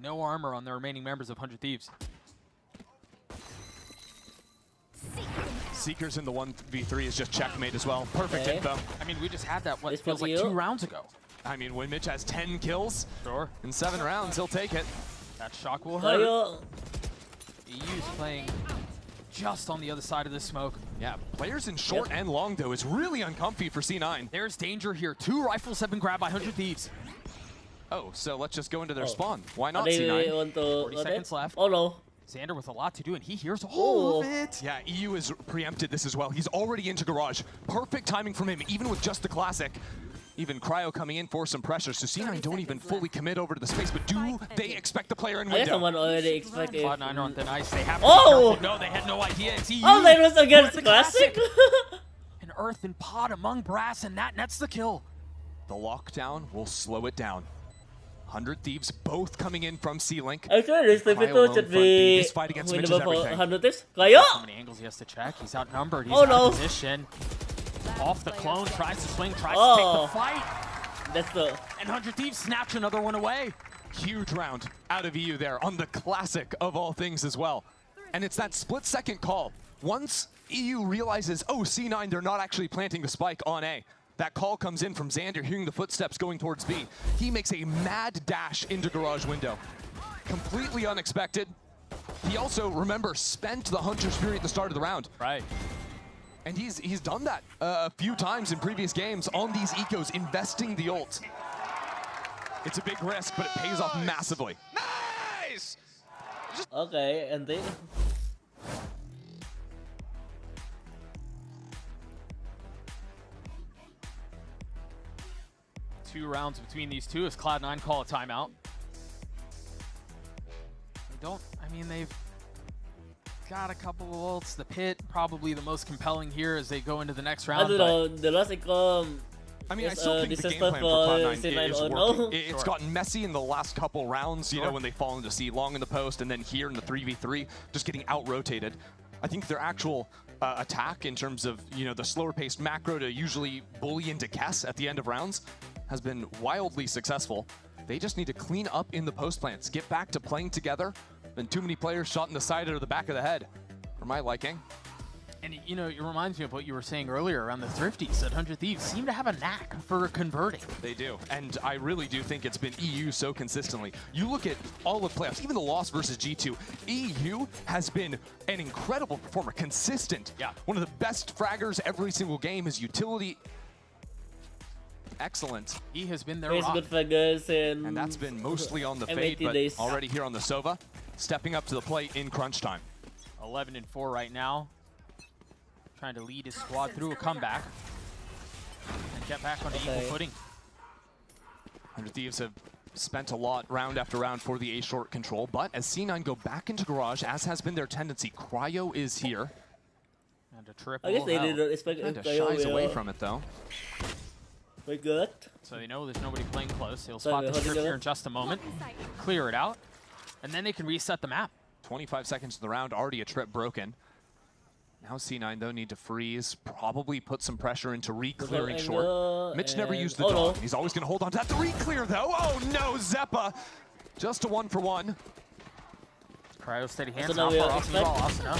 No armor on the remaining members of 100 Thieves. Seekers in the 1v3 is just checkmate as well. Perfect Okay. info. I mean, we just had that, what This feels was like you? 2 rounds ago. I mean, when Mitch has 10 kills Sure. in 7 rounds, he'll take it. That shock will hurt. Cryo. EU's playing just on the other side of this smoke. Yeah, players in short and long, though, is really uncomfy for C9. There's danger here. 2 rifles have been grabbed by 100 Thieves. Oh, so let's just go into their Oh. spawn. Why not They C9? want to 40 seconds left. Oh no. Xander with a lot to do, and he hears all of Oh. it. Yeah, EU has preempted this as well. He's already into Garage. Perfect timing from him, even with just the classic. Even Cryo coming in for some pressure, so C9 don't even fully commit over to the space, but do they expect the player in I guess window? someone already expected. Cloud9 are on thin ice. They have to Oh! be careful. No, they had no idea. It's EU. Oh, that was against the Classic? An earthen pod among brass, and that nets the kill. The lockdown will slow it down. 100 Thieves both coming in from C-Link. Actually, this should be this fight against Mitch is winnable for everything. 100 Thieves. Kayo! So many angles he has to check. He's outnumbered. He's Oh, out no. of position. Off the clone, tries to swing, tries to take the fight. That's the... And 100 Thieves snatch another one away. Huge round out of EU there on the classic of all things as well. And it's that split-second call. Once EU realizes, oh, C9, they're not actually planting the spike on A. That call comes in from Xander, hearing the footsteps going towards B. He makes a mad dash into garage window. Completely unexpected. He also, remember, spent the Hunter's Fury at the start of the round. Right. And he's done that a few times in previous games on these ecos, investing the ult. It's a big risk, but it pays off massively. Nice! Okay, and then... 2 rounds between these two as Cloud9 call a timeout. They've got a couple of ults. The pit, probably the most compelling here as they go into the next round. I don't know, the last icon... I mean, I still think the game plan for Cloud9 is working. It's gotten messy in the last couple rounds, you know, when they fall into C long in the post, and then here in the 3v3, just getting out-rotated. I think their actual attack in terms of, you know, the slower-paced macro to usually bully into Kess at the end of rounds has been wildly successful. They just need to clean up in the post plants, get back to playing together. Been too many players shot in the side or the back of the head, for my liking. And, you know, it reminds me of what you were saying earlier around the Thrifties, that 100 Thieves seem to have a knack for converting. They do, and I really do think it's been EU so consistently. You look at all of playoffs, even the loss versus G2, EU has been an incredible performer, consistent. Yeah. One of the best fraggers every single game. His utility, excellent. He has been their He's rock. good fraggers And that's been mostly on the fade, but days. already here on the Sova, stepping up to the plate in crunch time. 11-4 right now. Trying to lead his squad through a comeback and get back on equal footing. 100 Thieves have spent a lot round after round for the A short control, but as C9 go back into garage, as has been their tendency, Cryo is here. And a triple. I guess they didn't expect Kinda Cryo shies will away from it though. Very good. So they know there's nobody playing close. They'll spot the holding strip it here up. in just a moment, clear it out, and then they can reset the map. 25 seconds to the round, already a trip broken. Now C9 though need to freeze, probably put some pressure into re-clearing short. Mitch never used the dog. no. He's always gonna hold on to that. The re-clear though, oh no, Zeppa. Just a 1-for-1. Cryo steady hands So now off we for are Asuna.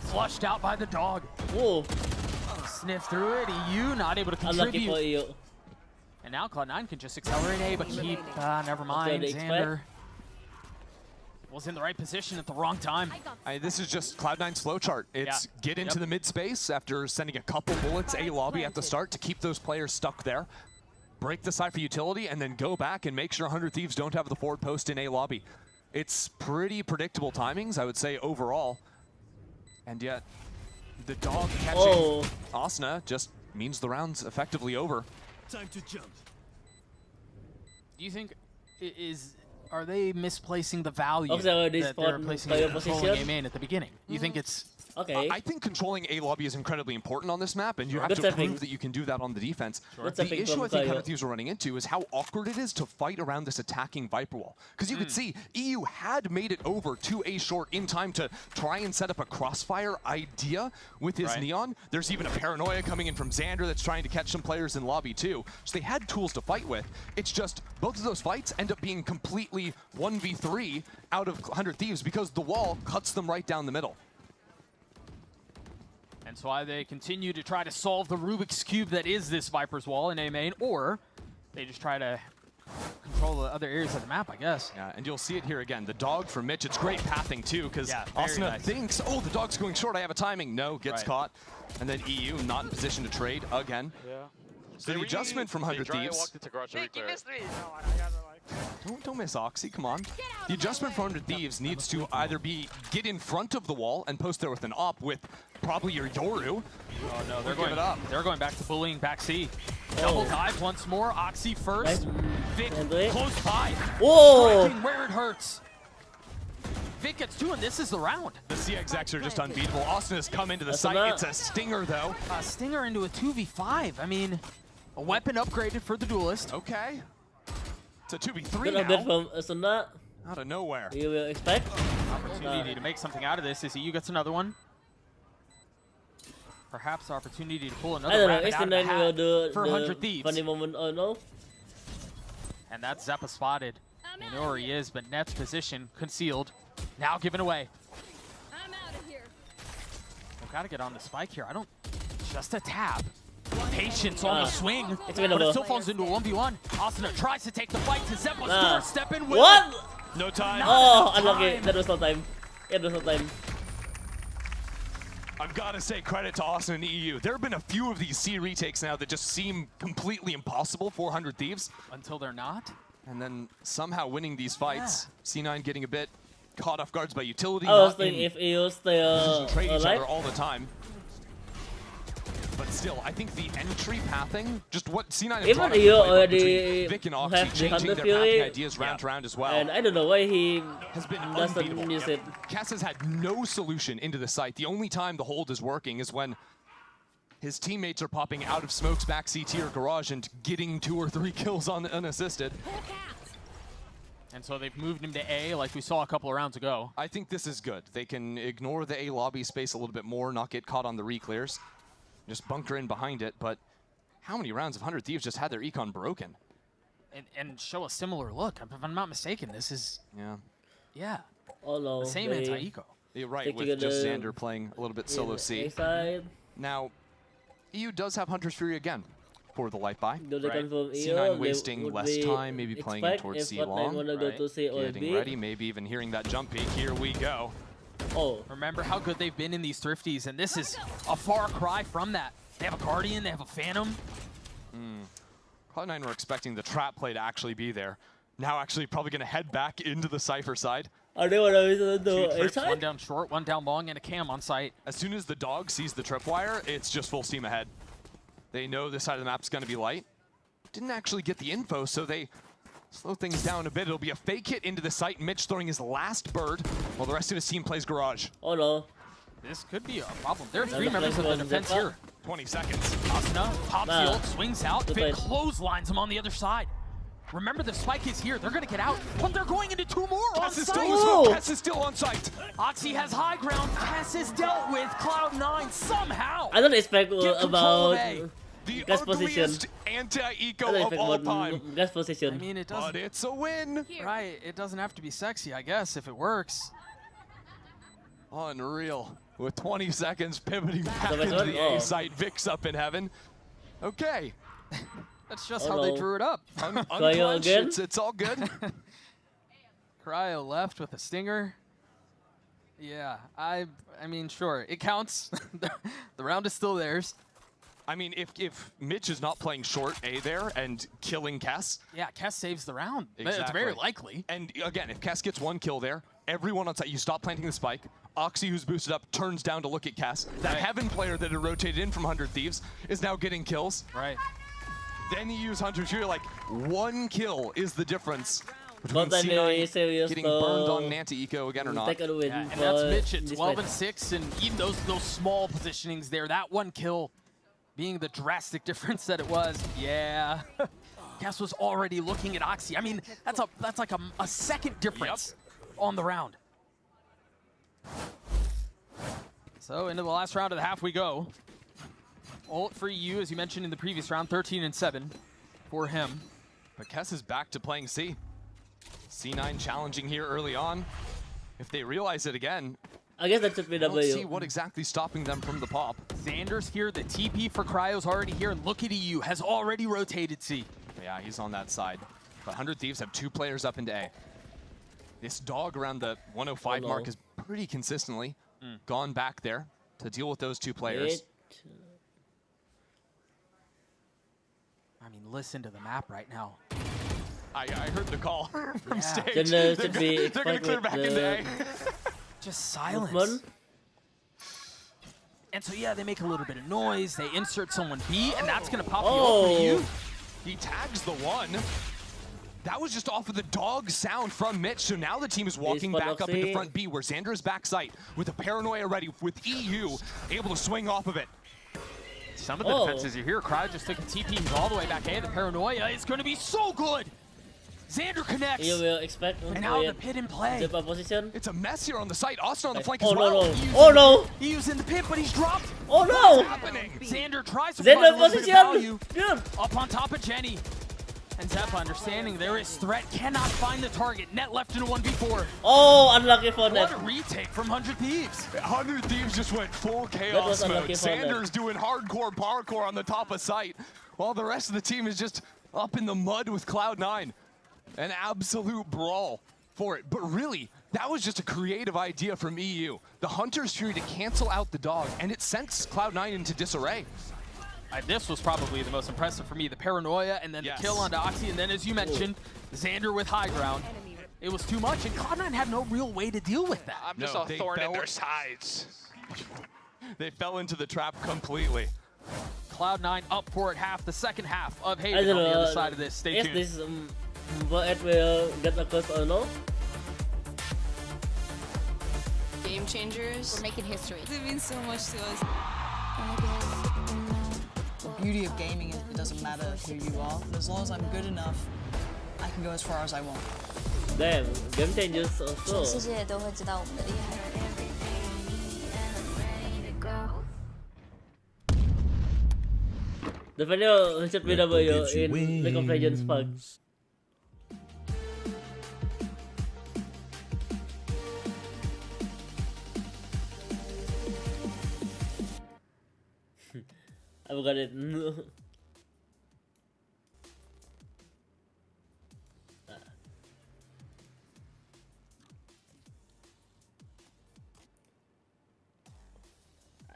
Flushed out by the dog. Whoa, Sniff through it, EU not able to unlucky contribute. for you. And now Cloud9 can just accelerate A, but keep, never mind, they expect. Xander was in the right position at the wrong time. This is just Cloud9's flow chart. It's get into the mid space after sending a couple bullets A lobby at the start to keep those players stuck there. Break the side for utility and then go back and make sure 100 Thieves don't have the forward post in A lobby. It's pretty predictable timings, I would say, overall. And yet, the dog catching Asuna just means the round's effectively over. Time to jump. Do you think are they misplacing the value They that they're placing in controlling A main at the beginning? You think it's... Okay. I think controlling A lobby is incredibly important on this map, and you have to prove that you can do that on the defense. The issue I think 100 Thieves are running into is how awkward it is to fight around this attacking Viper wall. Because you could see EU had made it over to A short in time to try and set up a crossfire idea with his Neon. There's even a paranoia coming in from Xander that's trying to catch some players in lobby too. So they had tools to fight with. It's just both of those fights end up being completely 1v3 out of 100 Thieves because the wall cuts them right down the middle. And so either they continue to try to solve the Rubik's Cube that is this Viper's Wall in A main, or they just try to control the other areas of the map, I guess. Yeah, and you'll see it here again. The dog from Mitch, it's great pathing too, because Asuna thinks, oh, the dog's going short, I have a timing. No, gets caught. And then EU not in position to trade again. Yeah. So the adjustment from 100 Thieves. Don't miss Oxy, come on. The adjustment from 100 Thieves needs to either be get in front of the wall and post there with an op with probably your Yoru. Oh no, they're going back to bullying back C. Double dive once more, Oxy first. Vic close by. Whoa! Striking where it hurts. Vic gets 2 and this is the round. The CXX are just unbeatable. Austin has come into the site. It's a Stinger though. A Stinger into a 2v5. I mean, a weapon upgraded for the Duelist. Okay. It's a 2v3 Good update now. from Asuna. Out of nowhere. You will expect. Opportunity to make something out of this. Is EU gets another one. Perhaps opportunity to pull I another don't know. rabbit out of the ST9 will hat do for the 100 Thieves. funny moment or no? And that's Zeppa spotted. We know where he is, but Net's position concealed. Now given away. I'm out of here. We've got to get on the spike here. I don't. Just a tap. Patience on the swing, It's but it winnable. still falls into a 1v1. Asuna tries to take the fight to Zeppa's doorstep and will. What? No time. Oh, unlucky. That was no time. It was no time. I've got to say credit to Austin and EU. There have been a few of these C retakes now that just seem completely impossible for 100 Thieves. Until they're not. And then somehow winning these fights. C9 getting a bit caught off guards by utility. I was not thinking in if EU stay trade each alive. other all the time. But still, I think the entry pathing, just what C9 have Even brought up EU the playbook already between Vic and Oxy, have the changing Thunder their Fury. pathing ideas round to round as well. And I don't know why he has been doesn't unbeatable. use it. Cass has had no solution into the site. The only time the hold is working is when his teammates are popping out of smokes back CT or garage and getting 2 or 3 kills on unassisted. And so they've moved him to A like we saw a couple of rounds ago. I think this is good. They can ignore the A lobby space a little bit more, not get caught on the re-clears. Just bunker in behind it, but how many rounds have 100 Thieves just had their econ broken? And show a similar look. If I'm not mistaken, this is, yeah, Oh no. the same they anti-eco. You're right, Taking with just the- Xander playing a little bit solo C. A side. Now, EU does have Hunter's Fury again for the light buy. Do they Right. confirm EU? C9 They wasting would less be time, maybe playing in expect towards if C Fortnite long. wanna go right? to C or Getting B. ready, maybe even hearing that jump peak. Here we go. Oh. Remember how good they've been in these thrifties, and this is a far cry from that. They have a Guardian, they have a Phantom. Cloud9 were expecting the trap play to actually be there. Now actually probably going to head back into the Cypher side. Are they wanna do Two A trips, side? one down short, one down long, and a cam on site. As soon as the dog sees the tripwire, it's just full steam ahead. They know this side of the map is going to be light. Didn't actually get the info, so they slow things down a bit. It'll be a fake hit into the site. Mitch throwing his last bird while the rest of his team plays garage. Oh no. This could be a problem. There are Another 3 members of the flank one, defense Zeppa. here. 20 seconds. Asuna pops Nah. the ult, swings out, Good Vic fight. clotheslines him on the other side. Remember, the spike is here. They're going to get out, but they're going into 2 more on Kess is still site. in the smoke. Kess is still on site. Oxy has high ground. Kess is dealt with. Cloud9 somehow. I don't expect Get control about of A. The Gas position. ugliest anti-eco I don't of expect all time. about gas position. I mean, it But doesn't. it's a win. Right, it doesn't have to be sexy, I guess, if it works. Unreal. With 20 seconds pivoting back So into that's the what- A oh. site. Vic's up in heaven. Okay. That's just Oh, how they no. drew it up. Unclench. again? It's all good. Cryo left with a stinger. Yeah, I mean, sure, it counts. The round is still theirs. I mean, if Mitch is not playing short A there and killing Kess, Yeah, Kess saves the round. It's Exactly. very likely. and again, if Kess gets 1 kill there, everyone on site, you stop planting the spike. Oxy, who's boosted up, turns down to look at Kess. That Right. Heaven player that had rotated in from 100 Thieves is now getting kills. Right. Then you use Hunter's Fury, like 1 kill is the difference between But then C9 they serious getting burned on to Nanti Eco again or not. take a win Yeah, and for that's Mitch at this 12 match. and 6, and even those small positionings there, that 1 kill being the drastic difference that it was. Yeah. Kess was already looking at Oxy. I mean, that's like a second difference on the round. So into the last round of the half we go. Ult for EU, as you mentioned in the previous round, 13 and 7 for him. But Kess is back to playing C. C9 challenging here early on. If they realize it again, I guess that should be I don't see W. what exactly stopping them from the pop. Xander's here, the TP for Cryo's already here, and look at EU, has already rotated C. Yeah, he's on that side. But 100 Thieves have 2 players up into A. This dog around the 105 no. mark is pretty consistently gone back there to deal with those 2 players. I mean, listen to the map right now. I heard the call from Yeah. stage. Then should be They're going to clear expect back with into the- A. Just silence. Movement. And so, yeah, they make a little bit of noise. They insert someone B, and that's going to pop the ult Oh. for you. He tags the 1. That was just off of the dog sound from Mitch, so now the team is walking spot back up Oxy. into front B, where Xander is back site with a paranoia ready, with EU able to swing off of it. Some of the defenses you hear, Cryo just took a TP. He's all the way back A. The paranoia is going to be so good. Xander connects. You will expect and now the pit in play. The position. It's a mess here on the site. Austin on the flank Oh as well. no! Oh no! He was in the pit, but he's dropped. Oh no! Happening. Xander tries to Xander provide a little bit of value position. Good. up on top of Jenny. And Zeppa understanding there is threat, cannot find the target. Net left in a 1v4. Oh, unlucky for What that. a retake from 100 Thieves. 100 Thieves just went full was chaos mode. unlucky for them. Sanders doing hardcore parkour on the top of site, while the rest of the team is just up in the mud with Cloud9. An absolute brawl for it. But really, that was just a creative idea from EU. The Hunter's Fury to cancel out the dog, and it sends Cloud9 into disarray. This was probably the most impressive for me. The paranoia and then the kill onto Oxy. And then, as you mentioned, Xander with high ground. It was too much, and Cloud9 had no real way to deal with that. I'm just a thorn in their sides. They fell into the trap completely. Cloud9 up for it half, the second half of Haven on the other side of this. Stay tuned. Is this Void will get a curse or no? Game changers. We're making history. It means so much to us. The beauty of gaming is it doesn't matter who you are. As long as I'm good enough, I can go as far as I want. Damn, game changers also. 全世界都会知道我们的厉害。The video should be W in League of Legends Park. I forgot it.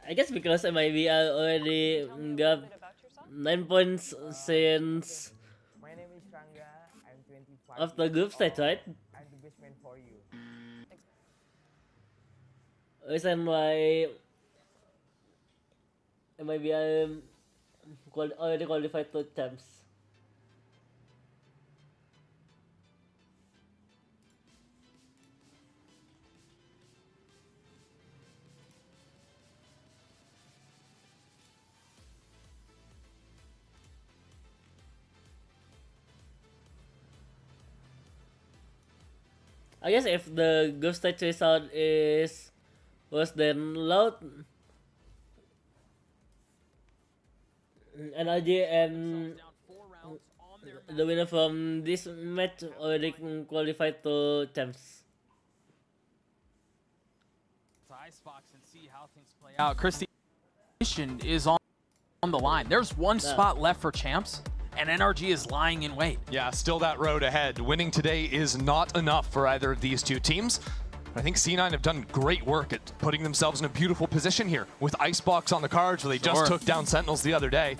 I guess because maybe I already got 9 points since My name is Ranga. I'm 25. after group stage, right? I'm the best man for you. Reason why maybe I'm already qualified 2 times. I guess if the group stage result is worse than Loud, NRG and the winner from this match already qualified to champs. Icebox and see how things play out. Christy is on the line. There's one spot left for champs, and NRG is lying in wait. Yeah, still that road ahead. Winning today is not enough for either of these two teams. I think C9 have done great work at putting themselves in a beautiful position here with Icebox on the cards, where they just took down Sentinels the other day.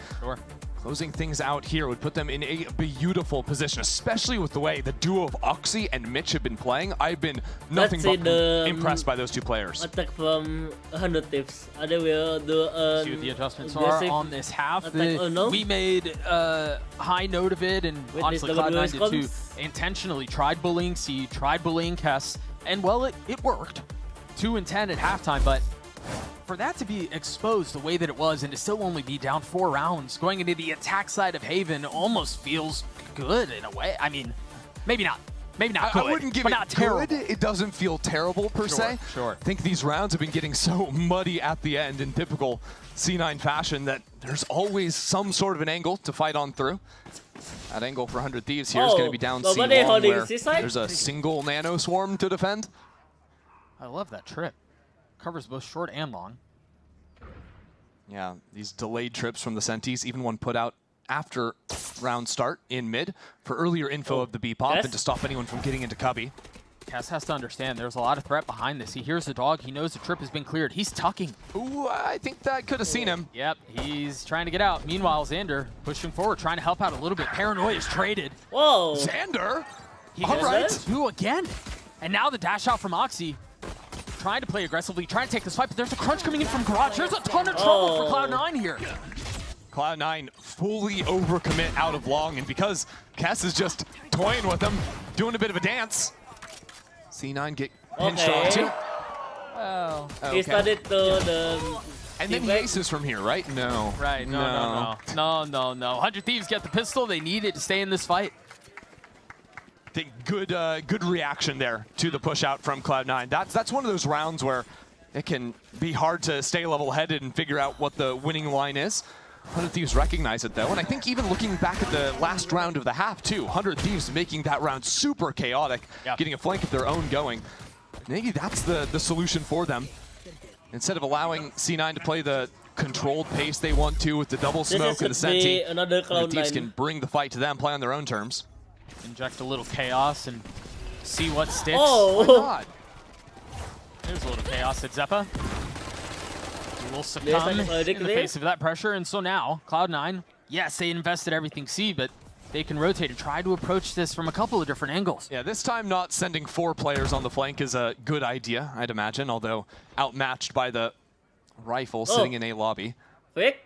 Closing things out here would put them in a beautiful position, especially with the way the duo of Oxy and Mitch have been playing. I've been nothing but impressed by those two players. Attack from 100 tips. They will do See what the adjustments are on this half. We made a high note of it, and honestly Cloud9 did too. Intentionally tried bullying C, tried bullying Kess, and well, it worked. 2 and 10 at halftime, but for that to be exposed the way that it was and to still only be down 4 rounds going into the attack side of Haven almost feels good in a way. I mean, maybe not good, I wouldn't give but it not terrible. good. It doesn't feel terrible per se. Sure. I think these rounds have been getting so muddy at the end in typical C9 fashion that there's always some sort of an angle to fight on through. That angle for 100 Thieves here is going to be down C1, where there's a single nano swarm to defend. I love that trip. Covers both short and long. Yeah, these delayed trips from the Sentis, even one put out after round start in mid for earlier info of the B-pop and to stop anyone from getting into Cubby. Cass has to understand there's a lot of threat behind this. He hears the dog. He knows the trip has been cleared. He's tucking. Ooh, I think that could have seen him. Yep, he's trying to get out. Meanwhile, Xander pushing forward, trying to help out a little bit. Paranoia is traded. Whoa. Xander? He gets 2 again. And now the dash out from Oxy. Trying to play aggressively, trying to take this fight, but there's a crunch coming in from Garage. There's a ton of trouble for Cloud9 here. Cloud9 fully overcommit out of long, and because Kess is just toying with him, doing a bit of a dance, C9 get pinched onto. Oh. Okay. He started to the... And then he aces from here, right? No. Right, no. 100 Thieves get the pistol. They need it to stay in this fight. good reaction there to the push out from Cloud9. That's one of those rounds where it can be hard to stay level-headed and figure out what the winning line is. 100 Thieves recognize it, though, and I think even looking back at the last round of the half, too, 100 Thieves making that round super chaotic, getting a flank of their own going. Maybe that's the solution for them. Instead of allowing C9 to play the controlled pace they want to with the double smoke and the Senti, 100 Thieves can bring the fight to them, play on their own terms. Inject a little chaos and see what sticks. Oh. Why not? There's a little chaos at Zeppa. He will succumb in the face of that pressure, and so now, Cloud9, yes, they invested everything C, but they can rotate and try to approach this from a couple of different angles. Yeah, this time not sending 4 players on the flank is a good idea, I'd imagine, although outmatched by the rifle sitting in A lobby. Quick.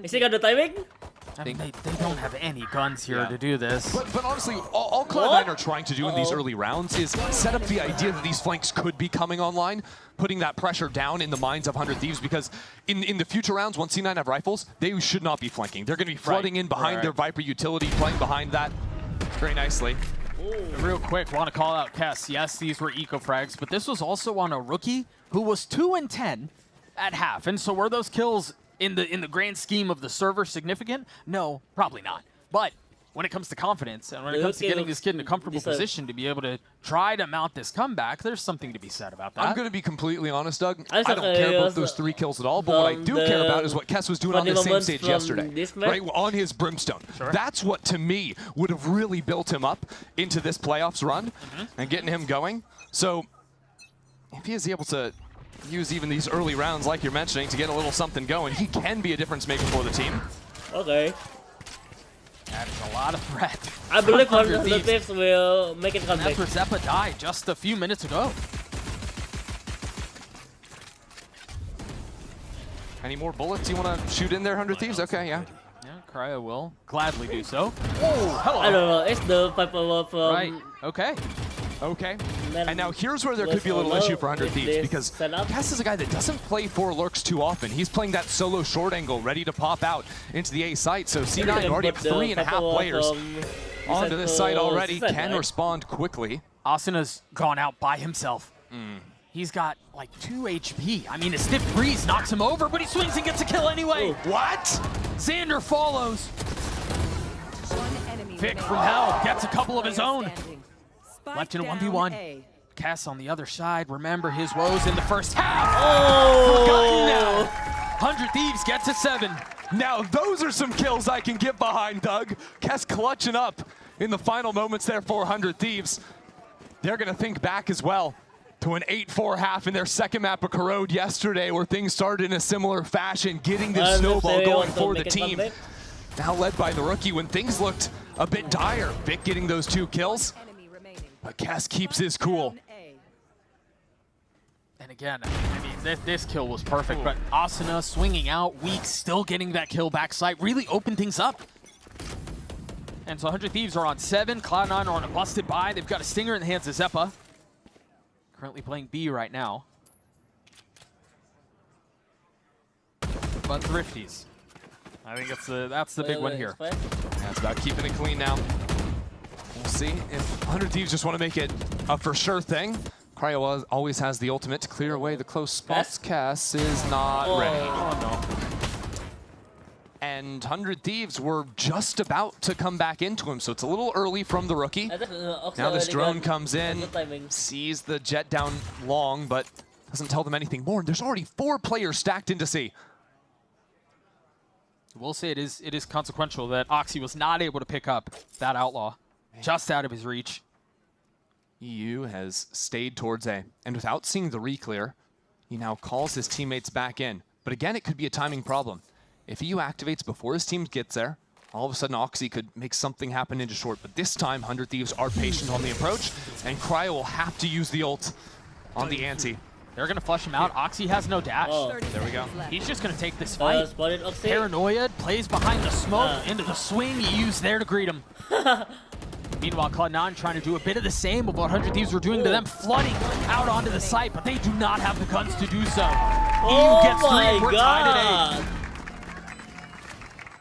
Is he got the timing? I mean, they don't have any guns here to do this. But honestly, all Cloud9 are trying to do in these early rounds is set up the idea that these flanks could be coming online, putting that pressure down in the minds of 100 Thieves, because in the future rounds, once C9 have rifles, they should not be flanking. They're going to be flooding in behind their Viper utility, playing behind that very nicely. Real quick, want to call out Kess. Yes, these were eco frags, but this was also on a rookie who was 2-10 at half. And so were those kills in the grand scheme of the server significant? No, probably not. But when it comes to confidence and when it comes to getting this kid in a comfortable position to be able to try to mount this comeback, there's something to be said about that. I'm going to be completely honest, Doug. I don't care about those 3 kills at all, but what I do care about is what Kess was doing on the same stage yesterday, right? On his Brimstone. Sure. That's what, to me, would have really built him up into this playoffs run and getting him going. So if he is able to use even these early rounds, like you're mentioning, to get a little something going, he can be a difference maker for the team. Okay. That is a lot of threat. I believe 100 Thieves will make it come back. After Zeppa died just a few minutes ago. Any more bullets you want to shoot in there, 100 Thieves? Okay, yeah. Yeah, Cryo will gladly do so. Oh, hello. I don't know. It's the Viper from... Right. Okay. Okay. And now here's where there could be a little issue for 100 Thieves, because Kess is a guy that doesn't play 4 lurks too often. He's playing that solo short angle, ready to pop out into the A site. So C9 already have 3.5 players onto this site already, can respond quickly. Asuna's gone out by himself. He's got like 2 HP. I mean, a stiff breeze knocks him over, but he swings and gets a kill anyway. What? Xander follows. Vic from Hell gets a couple of his own. Left in a 1v1. Kess on the other side. Remember his woes in the first half. Forgotten now. 100 Thieves get to 7. Now those are some kills I can get behind, Doug. Kess clutching up in the final moments there for 100 Thieves. They're going to think back as well to an 8-4 half in their second map of Corrode yesterday, where things started in a similar fashion, getting this snowball going for the team. Now led by the rookie when things looked a bit dire. Vic getting those 2 kills. But Kess keeps his cool. And again, I mean, this kill was perfect, but Asuna swinging out, weak, still getting that kill backside, really opened things up. And so 100 Thieves are on 7, Cloud9 are on a busted buy. They've got a stinger in the hands of Zeppa. Currently playing B right now. But Thrifties. I think that's the big one here. Yeah, it's about keeping it clean now. We'll see if 100 Thieves just want to make it a for sure thing. Cryo always has the ultimate to clear away the close spots. Kess is not ready. Oh no. And 100 Thieves were just about to come back into him, so it's a little early from the rookie. Now this drone comes in, sees the jet down long, but doesn't tell them anything more. There's already 4 players stacked into C. We'll say it is consequential that Oxy was not able to pick up that outlaw. Just out of his reach. EU has stayed towards A, and without seeing the re-clear, he now calls his teammates back in. But again, it could be a timing problem. If EU activates before his team gets there, all of a sudden Oxy could make something happen into short. But this time, 100 Thieves are patient on the approach, and Cryo will have to use the ult on the ante. They're going to flush him out. Oxy has no dash. There we go. He's just going to take this fight. Paranoia plays behind the smoke into the swing. EU's there to greet him. Meanwhile, Cloud9 trying to do a bit of the same of what 100 Thieves were doing to them, flooding out onto the site, but they do not have the guns to do so. EU gets 3, we're tied at 8.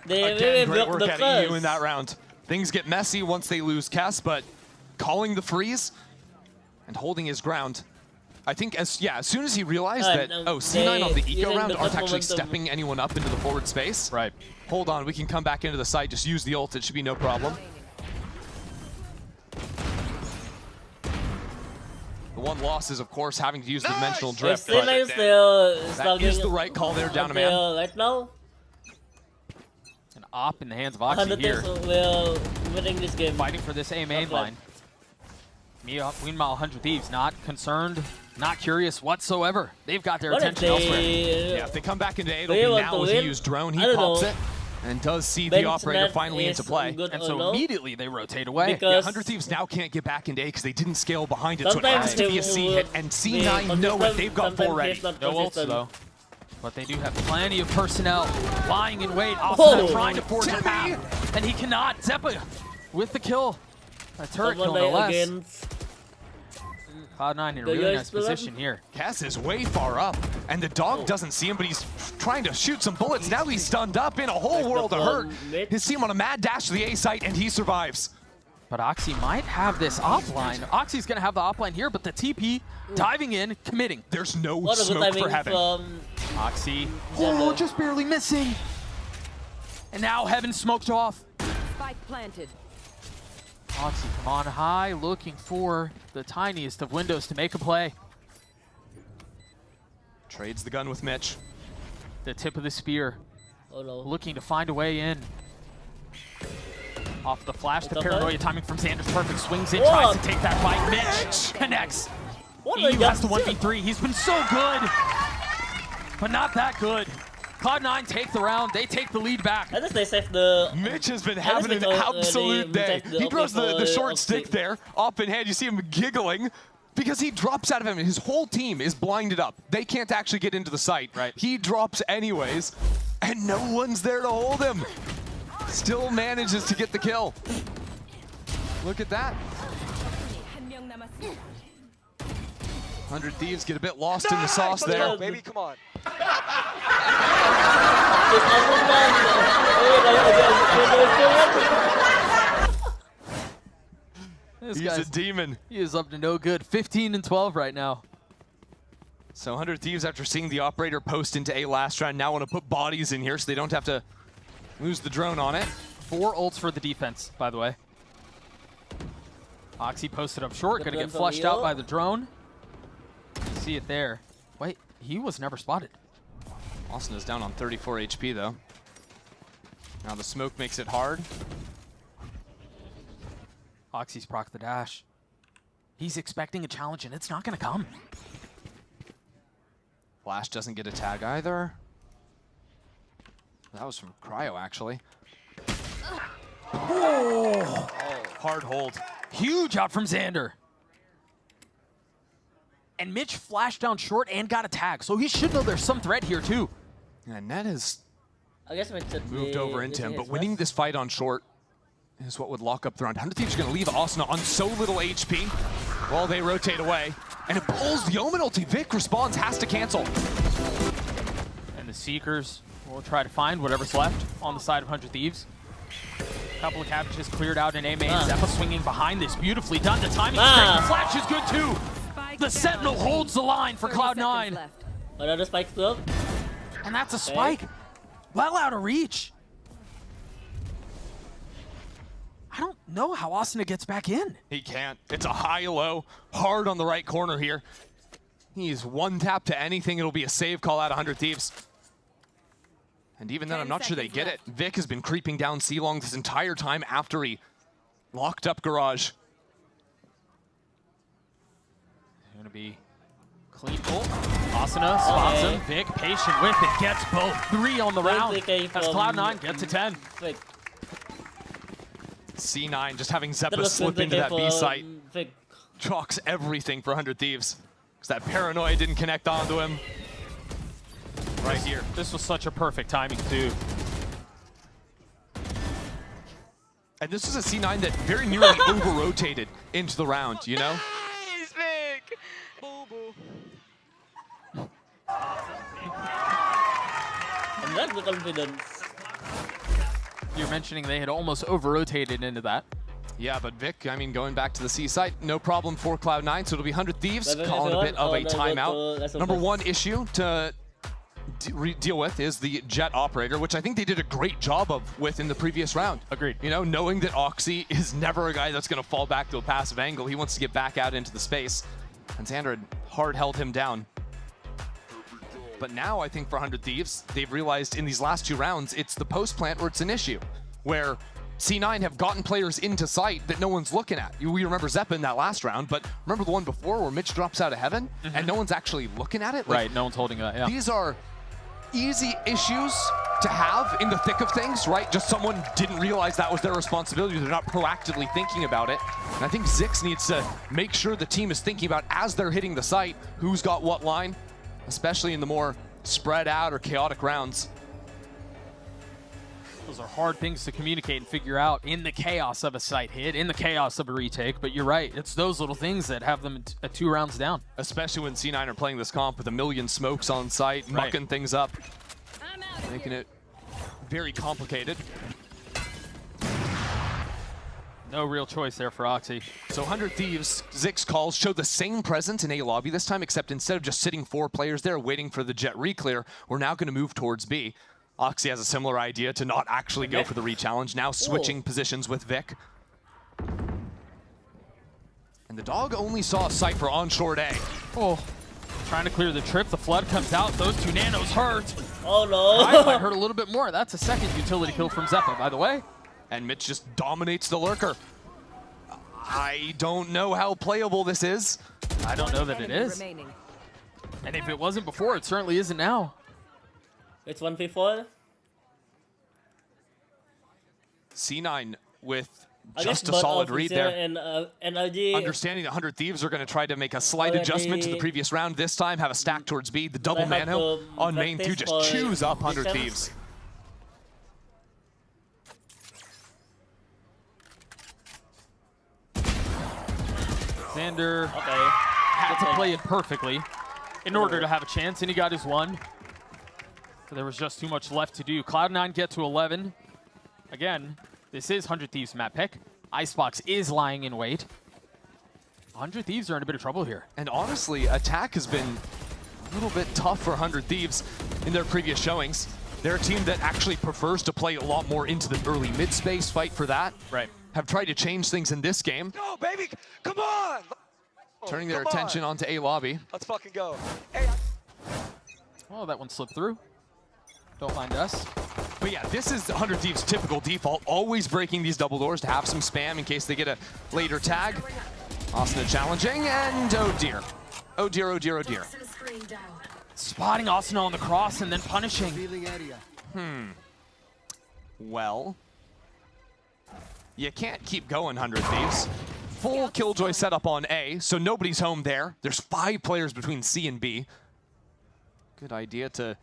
They Again, great work the at EU in that round. Things get messy once they lose Kess, but calling the freeze and holding his ground. I think as soon as he realized that, C9 on the eco round aren't actually stepping anyone up into the forward space. Right. Hold on, we can come back into the site, just use the ult, it should be no problem. The one loss is, of course, having to use the dimensional drift. But that is the right call there, down a man. Right now, an op in the hands of Oxy here. Will winning this game. Fighting for this A main line. Meanwhile, 100 Thieves not concerned, not curious whatsoever. They've got their attention elsewhere. Yeah, if they come back into A, it'll be now as he used drone. He pops it and does see the operator finally into play. And so immediately they rotate away. Yeah, 100 Thieves now can't get back into A because they didn't scale behind it, so it has to be a C hit. And C9 know it. They've got 4 ready. No ults though. But they do have plenty of personnel lying in wait. Also trying to force a path. And he cannot. Zeppa with the kill. A turret kill no less. Cloud9 in a really nice position here. Cass is way far up, and the dog doesn't see him, but he's trying to shoot some bullets. Now he's stunned up in a whole world of hurt. His team on a mad dash to the A site, and he survives. But Oxy might have this offline. Oxy's going to have the offline here, but the TP diving in, committing. There's no smoke for heaven. Oxy, just barely missing. And now heaven smoked off. Spike planted. Oxy come on high, looking for the tiniest of windows to make a play. Trades the gun with Mitch. The tip of the spear. Oh no. Looking to find a way in. Off the flash, the paranoia timing from Xander's perfect. Swings in, tries to take that fight. Mitch connects. EU has the 1v3. He's been so good, but not that good. Cloud9 take the round. They take the lead back. I think they saved the... Mitch has been having an absolute day. He throws the short stick there, up in hand. You see him giggling because he drops out of him. His whole team is blinded up. They can't actually get into the site. Right. He drops anyways, and no one's there to hold him. Still manages to get the kill. Look at that. 100 Thieves get a bit lost in the sauce there. Baby, come on. This He's a demon. He is up to no good. 15 and 12 right now. So 100 Thieves, after seeing the operator post into A last round, now want to put bodies in here so they don't have to lose the drone on it. 4 ults for the defense, by the way. Oxy posted up short, gonna get flushed out by the drone. You see it there. Wait, he was never spotted. Austin is down on 34 HP though. Now the smoke makes it hard. Oxy's proc the dash. He's expecting a challenge and it's not gonna come. Flash doesn't get a tag either. That was from Cryo actually. Oh, hard hold. Huge out from Xander. And Mitch flashed down short and got a tag, so he should know there's some threat here too. And Ned has I guess moved over into him, but winning this fight on short is what would lock up the round. 100 Thieves are going to leave Asuna on so little HP while they rotate away. And it pulls the Omen ulti. Vic responds, has to cancel. And the Seekers will try to find whatever's left on the side of 100 Thieves. A couple of cabbages cleared out in A main. Zeppa swinging behind this. Beautifully done. The timing is great. The flash is good too. The Sentinel holds the line for Cloud9. Another spike still. And that's a spike. Well out of reach. I don't know how Asuna gets back in. He can't. It's a high-low, hard on the right corner here. He's one tap to anything. It'll be a save call out 100 Thieves. And even then, I'm not sure they get it. Vic has been creeping down C-Long this entire time after he locked up Garage. Gonna be clean pull. Asuna spots him. Vic patient with it. Gets both. 3 on the round. As Cloud9 gets to 10. C9 just having Zeppa slip into that B site. Chalks everything for 100 Thieves. Because that paranoia didn't connect onto him. Right here. This was such a perfect timing too. And this was a C9 that very nearly over-rotated into the round, you know? Nice, Vic! Boo-boo. And that's the confidence. You're mentioning they had almost over-rotated into that. Yeah, but Vic, I mean, going back to the C site, no problem for Cloud9, so it'll be 100 Thieves calling a bit of a timeout. Number one issue to deal with is the Jet operator, which I think they did a great job with in the previous round. Agreed. You know, knowing that Oxy is never a guy that's going to fall back to a passive angle. He wants to get back out into the space, and Xander had hard held him down. But now I think for 100 Thieves, they've realized in these last 2 rounds, it's the post plant where it's an issue, where C9 have gotten players into sight that no one's looking at. We remember Zeppa in that last round, but remember the one before where Mitch drops out of heaven and no one's actually looking at it? Like, right, no one's holding that, yeah. These are easy issues to have in the thick of things, right? Just someone didn't realize that was their responsibility. They're not proactively thinking about it. And I think Zix needs to make sure the team is thinking about, as they're hitting the site, who's got what line, especially in the more spread out or chaotic rounds. Those are hard things to communicate and figure out in the chaos of a site hit, in the chaos of a retake, but you're right, it's those little things that have them at 2 rounds down. Especially when C9 are playing this comp with a million smokes on site, mucking things up, making it very complicated. No real choice there for Oxy. So 100 Thieves, Zix calls, showed the same presence in A lobby this time, except instead of just sitting 4 players there waiting for the Jet reclear, we're now going to move towards B. Oxy has a similar idea to not actually go for the re-challenge, now switching positions with Vic. And the dog only saw a sight for onshore A. Oh, trying to clear the trip, the flood comes out, those 2 nanos hurt. Oh no. I might hurt a little bit more. That's a second utility kill from Zeppa, by the way. And Mitch just dominates the lurker. I don't know how playable this is. I don't know that it is. And if it wasn't before, it certainly isn't now. It's 1v4. C9 with just a solid read there. And understanding that 100 Thieves are going to try to make a slight adjustment to the previous round this time, have a stack towards B. The double nano on main 2 just chews up 100 Thieves. Xander had to play it perfectly in order to have a chance, and he got his 1. So there was just too much left to do. Cloud9 get to 11. Again, this is 100 Thieves map pick. Icebox is lying in wait. 100 Thieves are in a bit of trouble here. And honestly, attack has been a little bit tough for 100 Thieves in their previous showings. They're a team that actually prefers to play a lot more into the early mid space, fight for that. Right. Have tried to change things in this game. Go, baby! Come on! Turning their attention onto A lobby. Let's fucking go. Hey, oh, that one slipped through. Don't mind us. But yeah, this is 100 Thieves' typical default, always breaking these double doors to have some spam in case they get a later tag. Asuna challenging, and oh dear. Oh dear, oh dear, oh dear. Spotting Asuna on the cross and then punishing. Well, you can't keep going, 100 Thieves. Full Killjoy setup on A, so nobody's home there. There's 5 players between C and B. Good idea to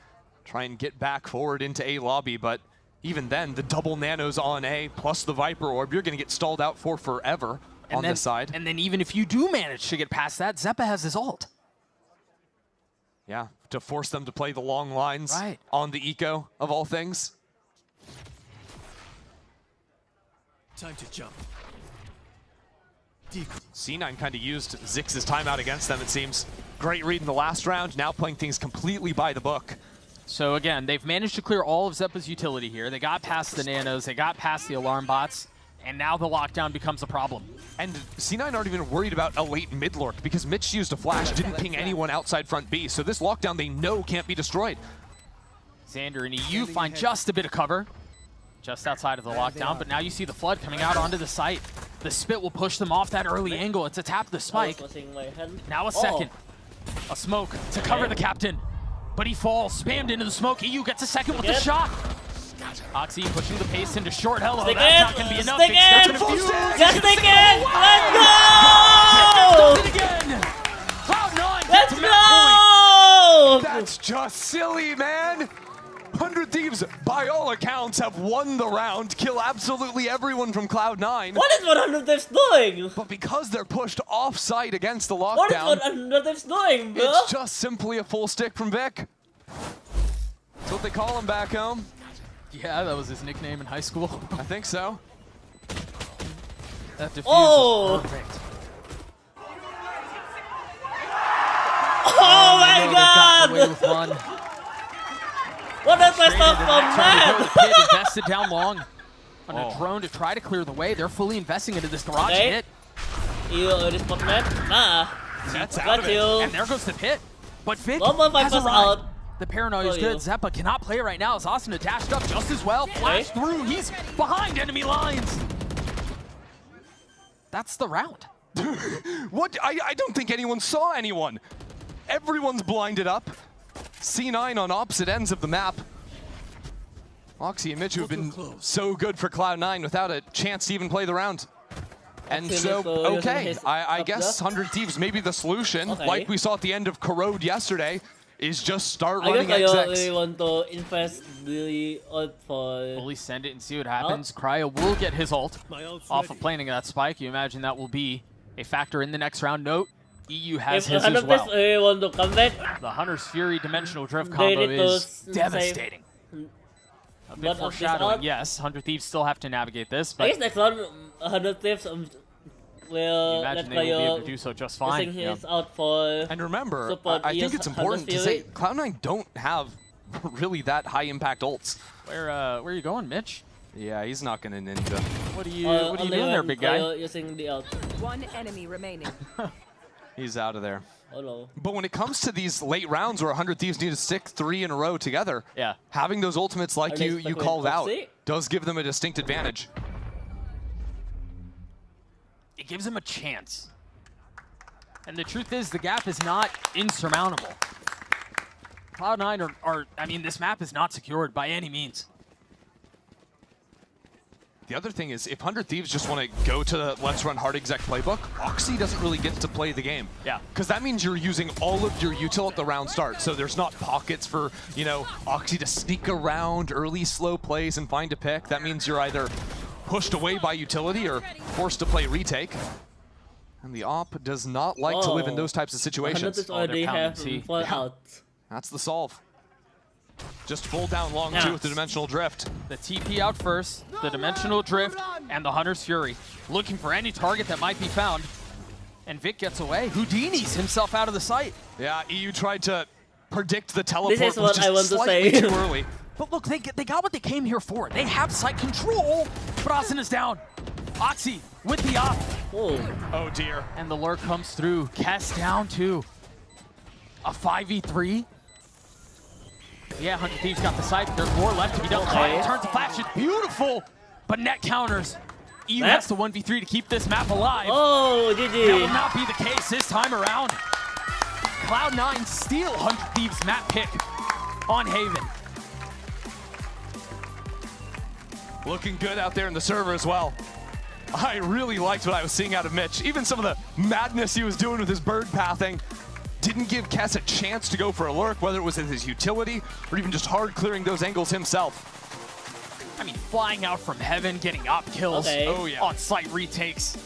try and get back forward into A lobby, but even then, the double nanos on A plus the Viper Orb, you're going to get stalled out for forever on this side. And then even if you do manage to get past that, Zeppa has his ult. Yeah, to force them to play the long lines on the eco of all things. time to jump. C9 kind of used Zix's timeout against them, it seems. Great read in the last round, now playing things completely by the book. So again, they've managed to clear all of Zeppa's utility here. They got past the nanos, they got past the alarm bots, and now the lockdown becomes a problem. And C9 aren't even worried about a late mid lurk because Mitch used a flash, didn't ping anyone outside front B. So this lockdown they know can't be destroyed. Xander and EU find just a bit of cover, just outside of the lockdown, but now you see the flood coming out onto the site. The spit will push them off that early angle. It's a tap the spike. Now a second. A smoke to cover the captain. But he falls, spammed into the smoke. EU gets a second with the shot. Oxy pushing the pace into short. Hello, that's not going to be enough. Just again! Let's go! Cloud9 Let's go! That's just silly, man. 100 Thieves, by all accounts, have won the round, kill absolutely everyone from Cloud9. What is 100 Thieves doing? But because they're pushed off-site against the lockdown, what is 100 Thieves doing, bro? It's just simply a full stick from Vic. That's what they call him back home. Yeah, that was his nickname in high school. I think so. That diffuse Oh! is perfect. Oh my They've gotten away god! with one. What does I Straight stop into the from next round. that? The pit invested down long on a drone to try to clear the way. They're fully investing into this garage Okay. hit. You already spot man. Nah. That's Got out of it. you. And there goes the pit. But Vic 1.5 has plus arrived. out. The paranoia is For good. you. Zeppa cannot play right now as Asuna dashed up just as well. Flashed through. He's behind enemy lines. That's the round. What? I don't think anyone saw anyone. Everyone's blinded up. C9 on opposite ends of the map. Oxy and Mitch have been so good for Cloud9 without a chance to even play the round. And so, okay, I guess 100 Thieves may be the solution, like we saw at the end of Corrode yesterday, is just start running I XX. really want to invest really ult for... Fully send it and see what happens. Cryo will get his ult off of planting that spike. You imagine that will be a factor in the next round. Note, EU has his as well. Really want to come back, The Hunter's Fury Dimensional Drift combo is devastating. A bit foreshadowing, yes. 100 Thieves still have to navigate this, but I guess next round, 100 Thieves will imagine they will be able to do so just fine. His out for And remember, support I think it's important to say, Fury. Cloud9 don't have really that high impact ults. Where are you going, Mitch? Yeah, he's not gonna ninja. What are you doing there, big guy? Using the out. One enemy remaining. He's out of there. Oh no. But when it comes to these late rounds where 100 Thieves need to stick 3 in a row together, having those ultimates like you called out does give them a distinct advantage. It gives them a chance. And the truth is, the gap is not insurmountable. Cloud9 are, I mean, this map is not secured by any means. The other thing is, if 100 Thieves just want to go to the Let's Run Hard Exec playbook, Oxy doesn't really get to play the game. Yeah. Because that means you're using all of your util at the round start, so there's not pockets for, you know, Oxy to sneak around early slow plays and find a pick. That means you're either pushed away by utility or forced to play retake. And the op does not like to live in those types of situations. Already have full out. That's the solve. Just full down long two with the Dimensional Drift. The TP out first, the Dimensional Drift, and the Hunter's Fury. Looking for any target that might be found. And Vic gets away. Houdini's himself out of the sight. Yeah, EU tried to predict the teleport. This is what I want to say. Too early. But look, they got what they came here for. They have site control. Brazen is down. Oxy with the op. Oh dear. And the lurk comes through. Kess down too. A 5v3. Yeah, 100 Thieves got the site. There's more left to be done. Client turns the flash. It's beautiful. But net counters. EU has the 1v3 to keep this map alive. Oh, GG. That will not be the case this time around. Cloud9 steal 100 Thieves map pick on Haven. Looking good out there in the server as well. I really liked what I was seeing out of Mitch. Even some of the madness he was doing with his bird pathing didn't give Kess a chance to go for a lurk, whether it was in his utility or even just hard clearing those angles himself. I mean, flying out from heaven, getting op kills on site retakes.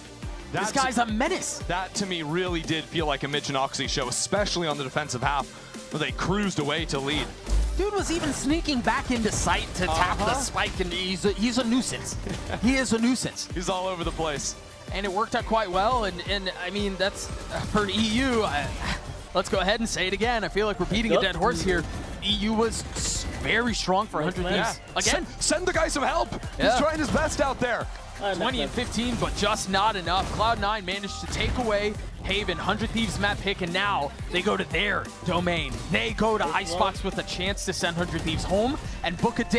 This guy's a menace. That to me really did feel like a Mitch and Oxy show, especially on the defensive half, where they cruised away to lead. Dude was even sneaking back into sight to tap the spike, and he's a nuisance. He is a nuisance. He's all over the place. And it worked out quite well, and I mean, that's for EU. Let's go ahead and say it again. I feel like we're beating a dead horse here. EU was very strong for 100 Thieves. Again, send the guy some help. He's trying his best out there. 20 and 15, but just not enough. Cloud9 managed to take away Haven, 100 Thieves map pick, and now they go to their domain. They go to Icebox with a chance to send 100 Thieves home and book a day.